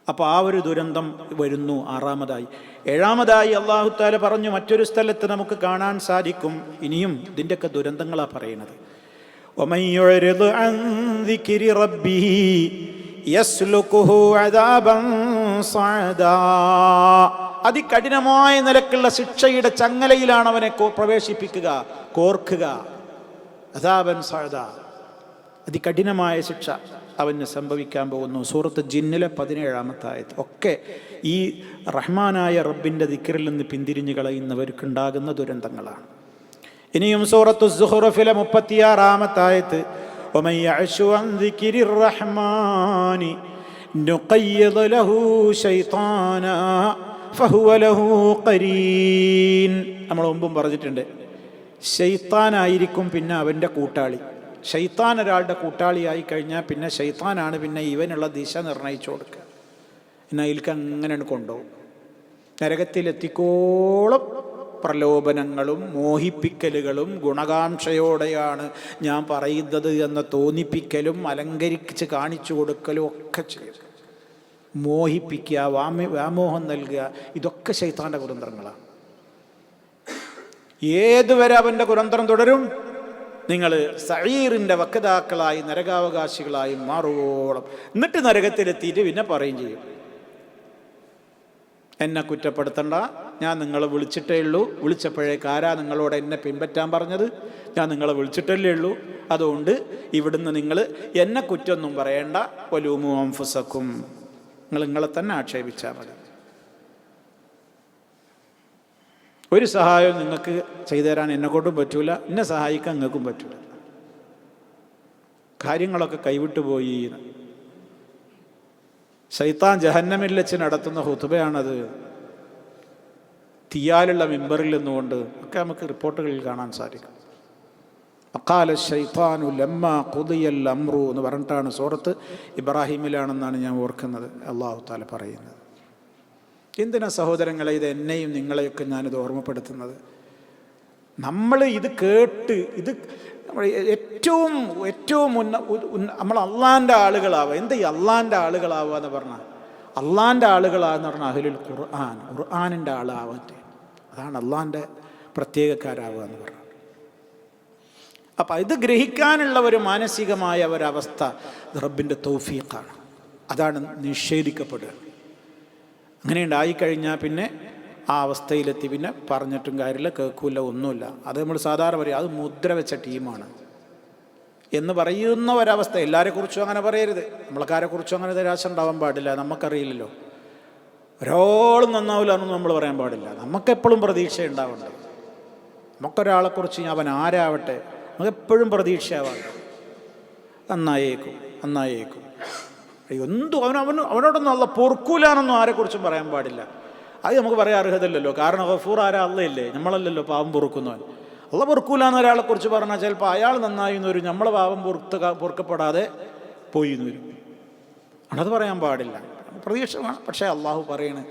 അപ്പോൾ ആ ഒരു ദുരന്തം വരുന്നു. 6-മതായി. 7-മതായി അല്ലാഹു തആല പറഞ്ഞു, മറ്റൊരു സ്ഥലത്ത് നമുക്ക് കാണാൻ സാധിക്കും. ഇനിയും ഇതിൻ്റെയൊക്കെ ദുരന്തങ്ങളാണ് പറയുന്നത്. വമൻ യുഅ്രിദ് അൻ ദിക്രി റബ്ബിഹി യസ്ലുകുഹു അദാബൻ സഅദാ, അതികഠിനമായ നിലക്കുള്ള ശിക്ഷയുടെ ചങ്ങലയിലാണ് അവനെ പ്രവേശിപ്പിക്കുക, കോർക്കുക. അദാബൻ സഅദാ, അതികഠിനമായ ശിക്ഷ അവന് സംഭവിക്കാൻ പോകുന്നു. സൂറത്ത് ജിന്നിലെ 17-ാമത്തെ ആയത്ത്. ഒക്കെ ഈ റഹ്മാനായ റബ്ബിൻ്റെ ദിക്റിൽ നിന്ന് പിന്തിരിഞ്ഞു കളയുന്നവർക്കുണ്ടാകുന്ന ദുരന്തങ്ങളാണ്. ഇനിയും സൂറത്തു സുഖ്റുഫിലെ 36-ാമത്തെ ആയത്ത്, വമൻ യഅ്ശു അൻ ദിക്രിർ റഹ്മാനി നുഖയ്യിദ് ലഹു ശൈത്താനാ ഫഹുവ ലഹു ഖരീൻ. നമ്മൾ മുമ്പും പറഞ്ഞിട്ടുണ്ട്, ശൈത്താനായിരിക്കും പിന്നെ അവൻ്റെ കൂട്ടാളി. ശൈത്താൻ ഒരാളുടെ കൂട്ടാളിയായി കഴിഞ്ഞാൽ പിന്നെ ശൈത്താനാണ് പിന്നെ ഇവനുള്ള ദിശ നിർണയിച്ചു കൊടുക്കുക. എന്നാൽ അതിലേക്ക് അങ്ങനെ കൊണ്ടുപോകും. നരകത്തിലെത്തിക്കോളം പ്രലോഭനങ്ങളും മോഹിപ്പിക്കലുകളും ഗുണകാംക്ഷയോടെയാണ് ഞാൻ പറയുന്നത് എന്ന തോന്നിപ്പിക്കലും അലങ്കരിച്ച് കാണിച്ചു കൊടുക്കലും ഒക്കെ ചെയ്യും. മോഹിപ്പിക്കുക, വ്യാമോഹം നൽകുക, ഇതൊക്കെ ശൈത്താൻ്റെ കുതന്ത്രങ്ങളാണ്. ഏതുവരെ അവൻ്റെ കുതന്ത്രം തുടരും? നിങ്ങൾ സഈറിൻ്റെ വക്താക്കളായി നരകാവകാശികളായി മാറുവോളം. എന്നിട്ട് നരകത്തിലെത്തിയിട്ട് പിന്നെ പറയും ചെയ്യും, എന്നെ കുറ്റപ്പെടുത്തണ്ട, ഞാൻ നിങ്ങളെ വിളിച്ചിട്ടേ ഉള്ളൂ, വിളിച്ചപ്പോഴേക്ക് ആരാ നിങ്ങളോട് എന്നെ പിൻപറ്റാൻ പറഞ്ഞത്? ഞാൻ നിങ്ങളെ വിളിച്ചിട്ടല്ലേ ഉള്ളൂ, അതുകൊണ്ട് ഇവിടുന്ന് നിങ്ങൾ എന്നെ കുറ്റമൊന്നും പറയേണ്ട, വലൂമു അൻഫുസക്കും, നിങ്ങളെ തന്നെ ആക്ഷേപിച്ചാൽ മതി. ഒരു സഹായവും നിങ്ങൾക്ക് ചെയ്തു തരാൻ എന്നെക്കൊണ്ടും പറ്റൂല, എന്നെ സഹായിക്കാൻ നിങ്ങൾക്കും പറ്റൂല. കാര്യങ്ങളൊക്കെ കൈവിട്ടു പോയി. ശൈത്താൻ ജഹന്നമിൽ വെച്ച് നടത്തുന്ന ഹുതുബയാണത്. തീയാലുള്ള മിമ്പറിൽ നിന്നുകൊണ്ട് ഒക്കെ നമുക്ക് റിപ്പോർട്ടുകളിൽ കാണാൻ സാധിക്കും. വഖാല ശൈത്താനു ലമ്മാ ഖുദിയൽ അംറു എന്ന് പറഞ്ഞിട്ടാണ് സൂറത്ത് ഇബ്രാഹിമിലാണെന്നാണ് ഞാൻ ഓർക്കുന്നത് അല്ലാഹു തആല പറയുന്നത്. എന്തിനാ സഹോദരങ്ങളെ ഇത് എന്നെയും നിങ്ങളെയൊക്കെ ഞാനിത് ഓർമ്മപ്പെടുത്തുന്നത്? നമ്മൾ ഇത് കേട്ട് ഇത് ഏറ്റവും നമ്മൾ അള്ളാൻ്റെ ആളുകളാവുക. എന്താ ഈ അള്ളാൻ്റെ ആളുകളാവുക എന്ന് പറഞ്ഞാൽ? അള്ളാൻ്റെ ആളുകളാന്ന് പറഞ്ഞാൽ അഹ്ലുൽ ഖുർആൻ, ഖുർആനിൻ്റെ ആളാവട്ടെ, അതാണ് അള്ളാൻ്റെ പ്രത്യേകക്കാരാവുക എന്ന് പറഞ്ഞാൽ. അപ്പം ഇത് ഗ്രഹിക്കാനുള്ള ഒരു മാനസികമായ ഒരവസ്ഥ റബ്ബിൻ്റെ തൗഫീഖാണ്. അതാണ് നിഷേധിക്കപ്പെടുക. അങ്ങനെ ഉണ്ടായിക്കഴിഞ്ഞാൽ പിന്നെ ആ അവസ്ഥയിലെത്തി പിന്നെ പറഞ്ഞിട്ടും കാര്യമില്ല, കേൾക്കില്ല, ഒന്നുമില്ല. അത് നമ്മൾ സാധാരണ പറയും, അത് മുദ്ര വെച്ച ടീമാണ് എന്ന് പറയുന്ന ഒരവസ്ഥ. എല്ലാവരെക്കുറിച്ചും അങ്ങനെ പറയരുത്, നമ്മളക്കാരെക്കുറിച്ചും അങ്ങനെ നിരാശ ഉണ്ടാവാൻ പാടില്ല. നമുക്കറിയില്ലല്ലോ, ഒരാളും നന്നാവില്ല എന്നൊന്നും നമ്മൾ പറയാൻ പാടില്ല. നമുക്കെപ്പോഴും പ്രതീക്ഷ ഉണ്ടാവേണ്ടത്. നമുക്കൊരാളെക്കുറിച്ച് അവൻ ആരാവട്ടെ നമുക്കെപ്പോഴും പ്രതീക്ഷയാവാണ്ട്, നന്നായേക്കും നന്നായേക്കും. അവനോടൊന്നും അല്ല പൊറുക്കൂലാന്നൊന്നും ആരെക്കുറിച്ചും പറയാൻ പാടില്ല. അത് നമുക്ക് പറയാൻ അർഹതയില്ലല്ലോ. കാരണം ഗഫൂർ ആരാ? അള്ളയല്ലേ, നമ്മളല്ലല്ലോ പാവം പൊറുക്കുന്നവൻ. അള്ള പൊറുക്കൂലാന്ന് ഒരാളെക്കുറിച്ച് പറഞ്ഞാൽ ചിലപ്പോൾ അയാൾ നന്നായി എന്ന് വരും, നമ്മളെ പാവം പൊറുക്കപ്പെടാതെ പോയി എന്ന് വരും. അത് പറയാൻ പാടില്ല, പ്രതീക്ഷ വേണം. പക്ഷേ അള്ളാഹു പറയണ്,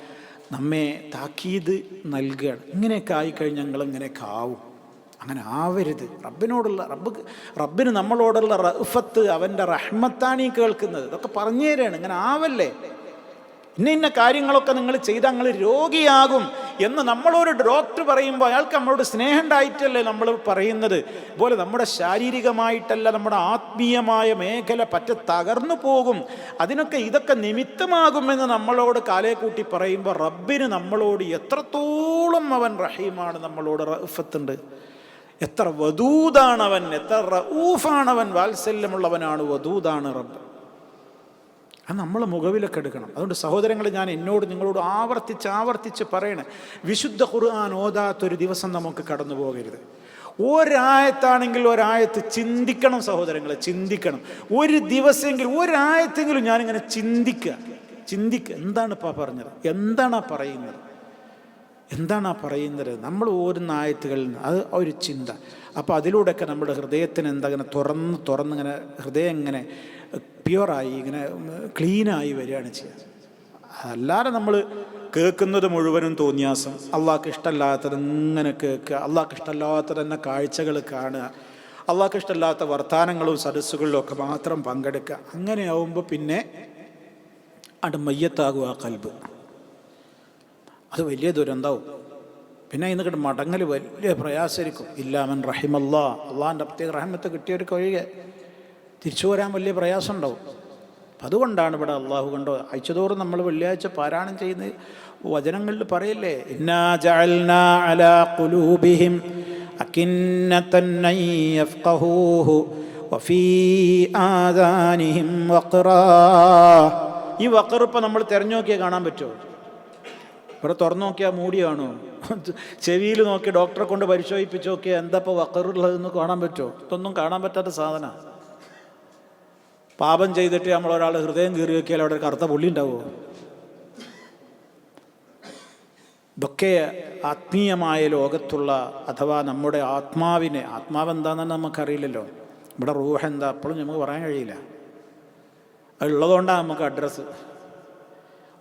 നമ്മെ താക്കീത് നൽകുകയാണ്. ഇങ്ങനെയൊക്കെ ആയിക്കഴിഞ്ഞാൽ ഞങ്ങൾ ഇങ്ങനെയൊക്കെ ആവും. അങ്ങനെ ആവരുത്. റബ്ബിന് നമ്മളോടുള്ള റഅഫത്ത്, അവൻ്റെ റഹ്മത്താണ് ഈ കേൾക്കുന്നത്. ഇതൊക്കെ പറഞ്ഞു തരാണ്, ഇങ്ങനെ ആവല്ലേ, ഇന്ന കാര്യങ്ങളൊക്കെ നിങ്ങൾ ചെയ്താൽ നിങ്ങൾ രോഗിയാകും എന്ന് നമ്മളൊരു ഡോക്ടർ പറയുമ്പോൾ അയാൾക്ക് നമ്മളോട് സ്നേഹം ഉണ്ടായിട്ടല്ലേ നമ്മൾ പറയുന്നത്. അതുപോലെ നമ്മുടെ ശാരീരികമായിട്ടല്ല, നമ്മുടെ ആത്മീയമായ മേഖല പറ്റ തകർന്നു പോകും. അതിനൊക്കെ ഇതൊക്കെ നിമിത്തമാകുമെന്ന് നമ്മളോട് കാലേ കൂട്ടി പറയുമ്പോൾ റബ്ബിന് നമ്മളോട് എത്രത്തോളം അവൻ റഹീമാണ്, നമ്മളോട് റഅഫത്തുണ്ട്, എത്ര വദൂദാണവൻ, എത്ര റഊഫാണവൻ, വാത്സല്യമുള്ളവനാണ്, വദൂദാണ് റബ്ബ്. അത് നമ്മൾ മുഖവിലൊക്കെ എടുക്കണം. അതുകൊണ്ട് സഹോദരങ്ങൾ, ഞാൻ നിങ്ങളോട് ആവർത്തിച്ച് പറയണേ, വിശുദ്ധ ഖുർആൻ ഓതാത്തൊരു ദിവസം നമുക്ക് കടന്നു പോകരുത്. ഒരായത്താണെങ്കിൽ ഒരായത്ത് ചിന്തിക്കണം സഹോദരങ്ങളെ, ചിന്തിക്കണം. ഒരു ദിവസമെങ്കിലും ഒരായത്തെങ്കിലും ഞാനിങ്ങനെ ചിന്തിക്കുക. എന്താണിപ്പോൾ പറഞ്ഞത്, എന്താണാ പറയുന്നത്, നമ്മൾ ഓരോന്ന ആയത്തുകളിൽ നിന്ന് അത് ഒരു ചിന്ത. അപ്പോൾ അതിലൂടെയൊക്കെ നമ്മുടെ ഹൃദയത്തിന് ഇങ്ങനെ തുറന്ന് ഇങ്ങനെ ഹൃദയം ഇങ്ങനെ പ്യുവറായി ഇങ്ങനെ ക്ലീനായി വരികയാണ് ചെയ്യുക. അല്ലാതെ നമ്മൾ കേൾക്കുന്നത് മുഴുവനും തോന്നിയാസം, അള്ളാഹ്ക്ക് ഇഷ്ടമല്ലാത്തത് ഇങ്ങനെ കേൾക്കുക, അള്ളാഹ്ക്ക് ഇഷ്ടമല്ലാത്ത തന്നെ കാഴ്ചകൾ കാണുക, അള്ളാഹ്ക്ക് ഇഷ്ടമല്ലാത്ത വർത്തമാനങ്ങളും സദസ്സുകളിലും ഒക്കെ മാത്രം പങ്കെടുക്കുക. അങ്ങനെയാവുമ്പോൾ പിന്നെ അത് മയ്യത്താകും ആ കൽബ്. അത് വലിയ ദുരന്താവും. പിന്നെ ഇന്നിട്ട് മടങ്ങൽ വലിയ പ്രയാസമായിരിക്കും. ഇല്ലാമൻ റഹിമല്ലാ, അള്ളാഹിൻ്റെ പ്രത്യേക റഹ്മത്ത് കിട്ടിയവർക്ക് ഒഴികെ തിരിച്ചു വരാൻ വലിയ പ്രയാസം ഉണ്ടാവും. അപ്പം അതുകൊണ്ടാണ് ഇവിടെ അള്ളാഹു കണ്ടോ അയച്ചതോറും നമ്മൾ വെള്ളിയാഴ്ച പാരായണം ചെയ്യുന്ന വചനങ്ങളിൽ പറയില്ലേ, ഇന്നാ ജഅൽനാ അലാ ഖുലൂബിഹിം അകിന്നതൻ അൻ യഫ്ഖഹൂഹു വഫീ ആദാനിഹിം വഖറാ. ഈ വഖർ ഇപ്പം നമ്മൾ തിരഞ്ഞു നോക്കിയാൽ കാണാൻ പറ്റുമോ? ഇവിടെ തുറന്നു നോക്കിയാൽ മൂടിയാണോ? ചെവിയിൽ നോക്കി ഡോക്ടറെ കൊണ്ട് പരിശോധിപ്പിച്ച് നോക്കിയാൽ എന്താ ഇപ്പോൾ വക്കറുള്ളതെന്ന് കാണാൻ പറ്റുമോ? ഇതൊന്നും കാണാൻ പറ്റാത്ത സാധന. പാപം ചെയ്തിട്ട് നമ്മളൊരാൾ ഹൃദയം കീറി വെക്കിയാൽ അവിടെ കറുത്ത പുള്ളി ഉണ്ടാവുമോ? ഇതൊക്കെ ആത്മീയമായ ലോകത്തുള്ള, അഥവാ നമ്മുടെ ആത്മാവിനെ, ആത്മാവ് എന്താണെന്ന് നമുക്കറിയില്ലല്ലോ. ഇവിടെ റൂഹ് എന്താ അപ്പോഴും നമുക്ക് പറയാൻ കഴിയില്ല. അത് ഉള്ളതുകൊണ്ടാണ് നമുക്ക് അഡ്രസ്സ്.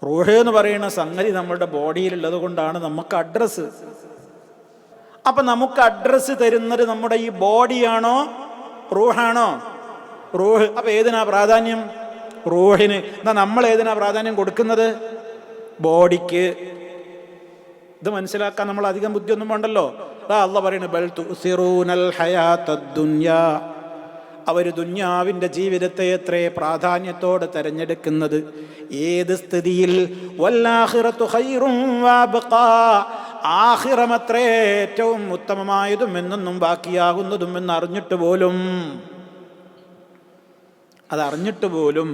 റൂഹ് എന്ന് പറയുന്ന സംഗതി നമ്മുടെ ബോഡിയിലുള്ളത് കൊണ്ടാണ് നമുക്ക് അഡ്രസ്സ്. അപ്പം നമുക്ക് അഡ്രസ്സ് തരുന്നത് നമ്മുടെ ഈ ബോഡിയാണോ റൂഹാണോ? റൂഹ്. അപ്പം ഏതിനാ പ്രാധാന്യം? റൂഹിന്. എന്നാൽ നമ്മൾ ഏതിനാ പ്രാധാന്യം കൊടുക്കുന്നത്? ബോഡിക്ക്. ഇത് മനസ്സിലാക്കാൻ നമ്മൾ അധികം ബുദ്ധിയൊന്നും വേണ്ടല്ലോ. അള്ളാഹ് പറയുന്നത് ബൽ തുസിറൂനൽ ഹയാത്തദ് ദുനിയാ, അവർ ദുന്യാവിൻ്റെ ജീവിതത്തെ എത്രേ പ്രാധാന്യത്തോടെ തിരഞ്ഞെടുക്കുന്നത്. ഏത് സ്ഥിതിയിൽ? വല്ലാഖിറത്തു ഖൈറും വഅബ്ഖാ, ആഖിറമത്രേ ഏറ്റവും ഉത്തമമായതും എന്നും ബാക്കിയാകുന്നതും എന്നറിഞ്ഞിട്ട് പോലും, അതറിഞ്ഞിട്ട് പോലും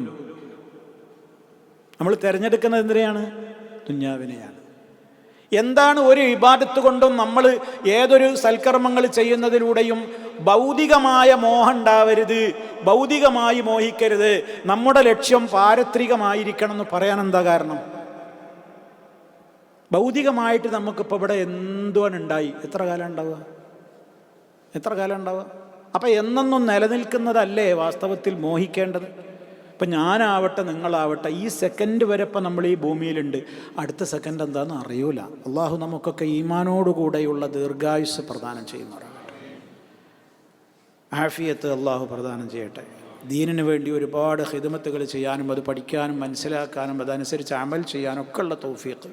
നമ്മൾ തിരഞ്ഞെടുക്കുന്നത് എന്തിനെയാണ്? ദുന്യാവിനെയാണ്. എന്താണ് ഒരു ഇബാദത്ത് കൊണ്ടും നമ്മൾ ഏതൊരു സൽക്കർമ്മങ്ങൾ ചെയ്യുന്നതിലൂടെയും ഭൗതികമായ മോഹം ഉണ്ടാവരുത്, ഭൗതികമായി മോഹിക്കരുത്. നമ്മുടെ ലക്ഷ്യം പാരത്രികമായിരിക്കണം എന്ന് പറയാൻ എന്താ കാരണം? ഭൗതികമായിട്ട് നമുക്കിപ്പോൾ ഇവിടെ എന്തുവാണ് ഉണ്ടായി? എത്ര കാലം ഉണ്ടാവുക? എത്ര കാലം ഉണ്ടാവുക? അപ്പം എന്നൊന്നും നിലനിൽക്കുന്നതല്ലേ വാസ്തവത്തിൽ മോഹിക്കേണ്ടത്? ഇപ്പം ഞാനാവട്ടെ നിങ്ങളാവട്ടെ ഈ സെക്കൻഡ് വരെ ഇപ്പം നമ്മൾ ഈ ഭൂമിയിലുണ്ട്. അടുത്ത സെക്കൻഡ് എന്താണെന്ന് അറിയൂല. അള്ളാഹു നമുക്കൊക്കെ ഈമാനോടുകൂടെയുള്ള ദീർഘായുസ് പ്രദാനം ചെയ്യുമാറാകട്ടെ. ആഫിയത്ത് അള്ളാഹു പ്രദാനം ചെയ്യട്ടെ. ദീനിന് വേണ്ടി ഒരുപാട് ഖിദ്മത്തുകൾ ചെയ്യാനും അത് പഠിക്കാനും മനസ്സിലാക്കാനും അതനുസരിച്ച് അമൽ ചെയ്യാനൊക്കെ ഉള്ള തൗഫീഖ്,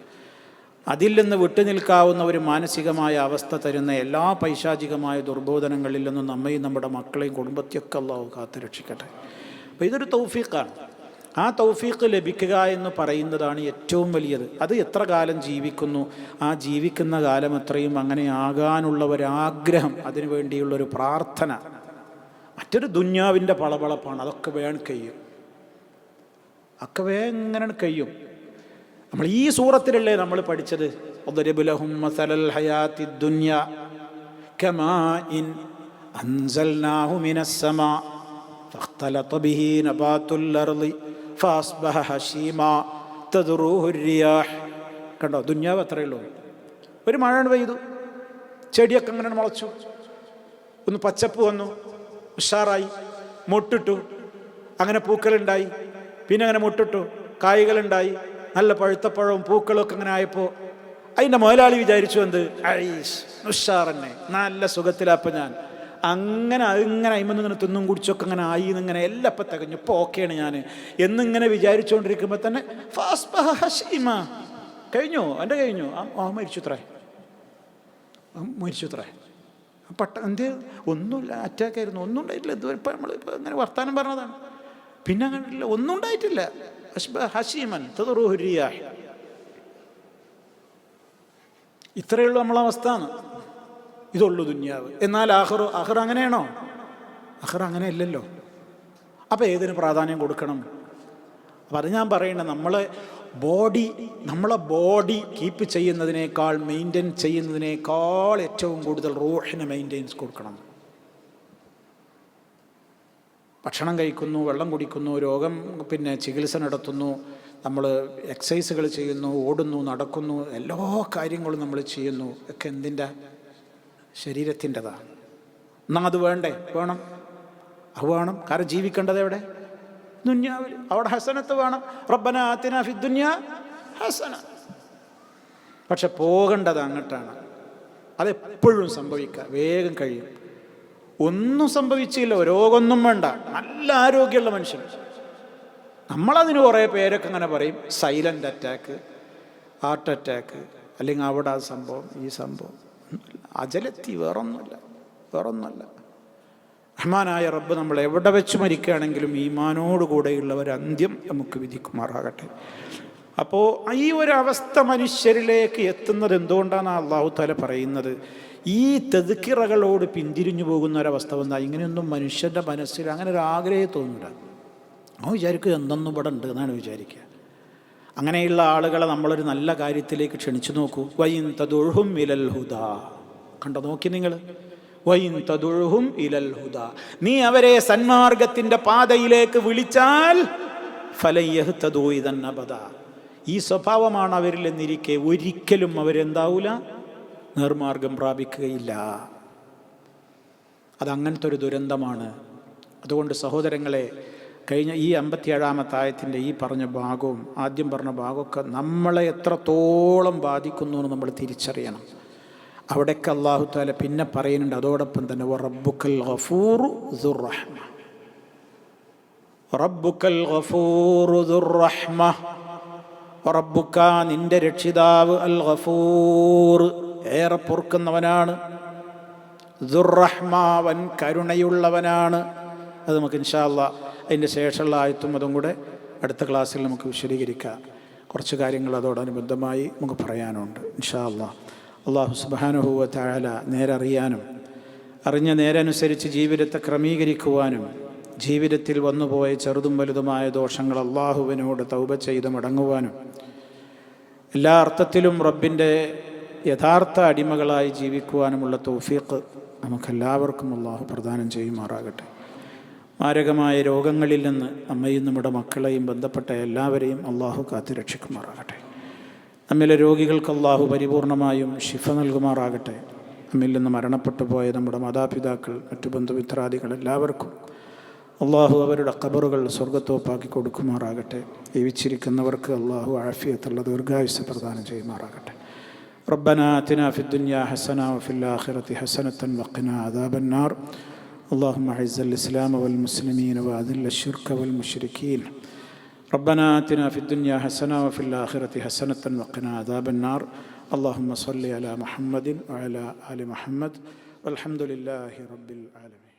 അതിൽ നിന്ന് വിട്ടുനിൽക്കാവുന്ന ഒരു മാനസികമായ അവസ്ഥ തരുന്ന എല്ലാ പൈശാചികമായ ദുർബോധനങ്ങളിൽ നിന്നും നമ്മയും നമ്മുടെ മക്കളെയും കുടുംബത്തെയൊക്കെ അള്ളാഹു കാത്തു രക്ഷിക്കട്ടെ. അപ്പോൾ ഇതൊരു തൗഫീഖാണ്. ആ തൗഫീഖ് ലഭിക്കുക എന്ന് പറയുന്നതാണ് ഏറ്റവും വലിയത്. അത് എത്ര കാലം ജീവിക്കുന്നു, ആ ജീവിക്കുന്ന കാലം എത്രയും അങ്ങനെ ആകാനുള്ള ഒരാഗ്രഹം, അതിനു വേണ്ടിയുള്ളൊരു പ്രാർത്ഥന. മറ്റൊരു ദുന്യാവിൻ്റെ പളപളപ്പാണ്. അതൊക്കെ വേണം കഴിയും, ഒക്കെ വേഗം കഴിയും. നമ്മൾ ഈ സൂറത്തിലല്ലേ നമ്മൾ പഠിച്ചത്? വദ്രിബ് ലഹും മസലൽ ഹയാത്തിദ് ദുനിയ കമാഇൻ അൻസൽനാഹു മിനസ് സമാ ഫഖ്തലത ബിഹി നബാതുൽ അർളി ഫഅസ്ബഹ ഹശീമാ തദ്റൂഹു റിയാഹ്. കണ്ടോ, ദുനിയാവ് അത്രയേ ഉള്ളൂ. ഒരു മഴ പെയ്തു, ചെടിയൊക്കെ അങ്ങനെ മുളച്ചു, ഒന്ന് പച്ചപ്പ് വന്നു, ഉഷാറായി, മൊട്ടിട്ടു, അങ്ങനെ പൂക്കളുണ്ടായി, പിന്നെ അങ്ങനെ മൊട്ടിട്ടു, കായ്കളുണ്ടായി, നല്ല പഴുത്തപ്പഴവും പൂക്കളും ഒക്കെ അങ്ങനെ ആയപ്പോൾ അതിൻ്റെ മുതലാളി വിചാരിച്ചു എന്ത്? ഐഷ് ഉഷാറന്നെ, നല്ല സുഖത്തിലപ്പം ഞാൻ അങ്ങനെ അയിമന്നിങ്ങനെ തിന്നും കുടിച്ചൊക്കെ അങ്ങനെ ആയി എന്നിങ്ങനെ എല്ലാം ഇപ്പം തികഞ്ഞു, ഇപ്പോൾ ഓക്കെയാണ് ഞാൻ എന്നിങ്ങനെ വിചാരിച്ചുകൊണ്ടിരിക്കുമ്പോൾ തന്നെ കഴിഞ്ഞു, എൻ്റെ കഴിഞ്ഞു, മരിച്ചുത്രേ, മരിച്ചുത്രേ. എന്തേ? ഒന്നുമില്ല, അറ്റാക്കായിരുന്നു, ഒന്നും ഉണ്ടായിട്ടില്ല. ഇതുവരെ ഇപ്പം നമ്മളിപ്പോൾ അങ്ങനെ വർത്താനം പറഞ്ഞതാണ്. പിന്നെ അങ്ങനെ ഒന്നും ഉണ്ടായിട്ടില്ല. ഹശീമൻ തദ്റൂഹു റിയാഹ്. ഇത്രയേ ഉള്ളൂ നമ്മളവസ്ഥ. ഇതുള്ളൂ ദുന്യാവ്. എന്നാൽ ആഖിറ അങ്ങനെയാണോ? ആഖിറ അങ്ങനെ അല്ലല്ലോ. അപ്പം ഏതിന് പ്രാധാന്യം കൊടുക്കണം? അപ്പം അത് ഞാൻ പറയണേ, നമ്മളെ ബോഡി കീപ്പ് ചെയ്യുന്നതിനേക്കാൾ, മെയിൻറ്റെയിൻ ചെയ്യുന്നതിനേക്കാൾ ഏറ്റവും കൂടുതൽ റൂഹിന് മെയിൻറ്റെയിൻസ് കൊടുക്കണം. ഭക്ഷണം കഴിക്കുന്നു, വെള്ളം കുടിക്കുന്നു, രോഗം ചികിത്സ നടത്തുന്നു, നമ്മൾ എക്സസൈസുകൾ ചെയ്യുന്നു, ഓടുന്നു, നടക്കുന്നു, എല്ലാ കാര്യങ്ങളും നമ്മൾ ചെയ്യുന്നു. ഒക്കെ എന്തിൻ്റെ? ശരീരത്തിൻ്റെതാണ്. എന്നാൽ അത് വേണ്ടേ? വേണം, അത് വേണം. കാരണം ജീവിക്കേണ്ടത് എവിടെ? ദുന്യാവിൽ. അവിടെ ഹസനത്ത് വേണം. റബ്ബന ആതിനാ ഫിദ് ദുനിയാ ഹസന. പക്ഷെ പോകേണ്ടത് അങ്ങോട്ടാണ്. അതെപ്പോഴും സംഭവിക്കുക, വേഗം കഴിയും. ഒന്നും സംഭവിച്ചില്ല, രോഗമൊന്നും വേണ്ട, നല്ല ആരോഗ്യമുള്ള മനുഷ്യൻ. നമ്മളതിന് കുറേ പേരൊക്കെ അങ്ങനെ പറയും, സൈലൻ്റ് അറ്റാക്ക്, ഹാർട്ട് അറ്റാക്ക്, അല്ലെങ്കിൽ അവിടെ ആ സംഭവം, ഈ സംഭവം. അജലെത്തി, വേറൊന്നുമല്ല. റഹ്മാനായ റബ്ബ് നമ്മൾ എവിടെ വെച്ച് മരിക്കുകയാണെങ്കിലും ഈമാനോടുകൂടെയുള്ള ഒരു അന്ത്യം നമുക്ക് വിധിക്കുമാറാകട്ടെ. അപ്പോൾ ഈ ഒരവസ്ഥ മനുഷ്യരിലേക്ക് എത്തുന്നത് എന്തുകൊണ്ടാണ് അള്ളാഹു തആല പറയുന്നത്? ഈ തെദ്ക്കിറകളോട് പിന്തിരിഞ്ഞു പോകുന്ന ഒരവസ്ഥ വന്നാൽ ഇങ്ങനെയൊന്നും മനുഷ്യൻ്റെ മനസ്സിൽ അങ്ങനെ ഒരു ആഗ്രഹം തോന്നില്ല. അവൻ വിചാരിക്കുക എന്തൊന്നും ഇവിടെ ഉണ്ട് എന്നാണ് വിചാരിക്കുക. അങ്ങനെയുള്ള ആളുകളെ നമ്മളൊരു നല്ല കാര്യത്തിലേക്ക് ക്ഷണിച്ചു നോക്കൂ. വൈൻ തദുഉഹും ഇലൽ ഹുദാ. കണ്ടോ, നോക്കി നിങ്ങൾ. വൈൻ തദുഉഹും ഇലൽ ഹുദാ, നീ അവരെ സന്മാർഗത്തിൻ്റെ പാതയിലേക്ക് വിളിച്ചാൽ ഫലൻ യഹ്തദൂ ഇദൻ അബദാ, ഈ സ്വഭാവമാണ് അവരിൽ എന്നിരിക്കെ ഒരിക്കലും അവരെന്താവൂല, നേർമാർഗം പ്രാപിക്കുകയില്ല. അതങ്ങനത്തെ ഒരു ദുരന്തമാണ്. അതുകൊണ്ട് സഹോദരങ്ങളെ, കഴിഞ്ഞ ഈ 57-ാമത്തെ ആയത്തിൻ്റെ ഈ പറഞ്ഞ ഭാഗവും ആദ്യം പറഞ്ഞ ഭാഗമൊക്കെ നമ്മളെ എത്രത്തോളം ബാധിക്കുന്നു എന്ന് നമ്മൾ തിരിച്ചറിയണം. അവിടെയൊക്കെ അല്ലാഹു തആല പിന്നെ പറയുന്നുണ്ട് അതോടൊപ്പം തന്നെ വറബ്ബുക്കൽ ഗഫൂറു ദുർറഹ്മ, റബ്ബുക്കൽ ഗഫൂറു ദുർറഹ്മ, റബ്ബുക്ക നിന്റെ രക്ഷിതാവ് അൽ ഗഫൂർ ഏറെ പൊറുക്കുന്നവനാണ്, ദുർറഹ്മ വൻ കരുണയുള്ളവനാണ്. അത് നമുക്ക് ഇൻഷാ അല്ലാഹ് അതിൻ്റെ ശേഷമുള്ള ആയത്തും അതും കൂടെ അടുത്ത ക്ലാസ്സിൽ നമുക്ക് വിശദീകരിക്കാം. കുറച്ച് കാര്യങ്ങൾ അതോടനുബന്ധമായി നമുക്ക് പറയാനുണ്ട് ഇൻഷാ അല്ലാഹ്. അല്ലാഹു സുബ്ഹാനഹു വ തആല നേരെ അറിയാനും അറിഞ്ഞ നേരനുസരിച്ച് ജീവിതത്തെ ക്രമീകരിക്കുവാനും ജീവിതത്തിൽ വന്നുപോയ ചെറുതും വലുതുമായ ദോഷങ്ങൾ അള്ളാഹുവിനോട് തൗബ ചെയ്ത് മടങ്ങുവാനും എല്ലാ അർത്ഥത്തിലും റബ്ബിൻ്റെ യഥാർത്ഥ അടിമകളായി ജീവിക്കുവാനുമുള്ള തൗഫീഖ് നമുക്കെല്ലാവർക്കും അള്ളാഹു പ്രദാനം ചെയ്യുമാറാകട്ടെ. മാരകമായ രോഗങ്ങളിൽ നിന്ന് നമ്മയും നമ്മുടെ മക്കളെയും ബന്ധപ്പെട്ട എല്ലാവരെയും അള്ളാഹു കാത്തുരക്ഷിക്കുമാറാകട്ടെ. നമ്മിലെ രോഗികൾക്ക് അള്ളാഹു പരിപൂർണമായും ശിഫ നൽകുമാറാകട്ടെ. നമ്മിൽ നിന്ന് മരണപ്പെട്ടു പോയ നമ്മുടെ മാതാപിതാക്കൾ, മറ്റു ബന്ധുമിത്രാദികൾ എല്ലാവർക്കും അള്ളാഹു അവരുടെ ഖബറുകൾ സ്വർഗ്ഗത്തോപ്പാക്കി കൊടുക്കുമാറാകട്ടെ. ജീവിച്ചിരിക്കുന്നവർക്ക് അള്ളാഹു ആഫിയത്തുള്ള ദീർഘായുസ്സ് പ്രദാനം ചെയ്യുമാറാകട്ടെ. റബ്ബനാ ആതിനാ ഫിദ്ദുനിയാ ഹസന വഫിൽ ആഖിറതി ഹസനതൻ വഖിനാ അദാബന്നാർ. اللهم أعز الإسلام والمسلمين وأذل الشرك والمشركين. ربنا آتنا في الدنيا حسنة وفي الآخرة حسنة وقنا عذاب النار. اللهم صل على محمد وعلى آل محمد والحمد لله رب العالمين.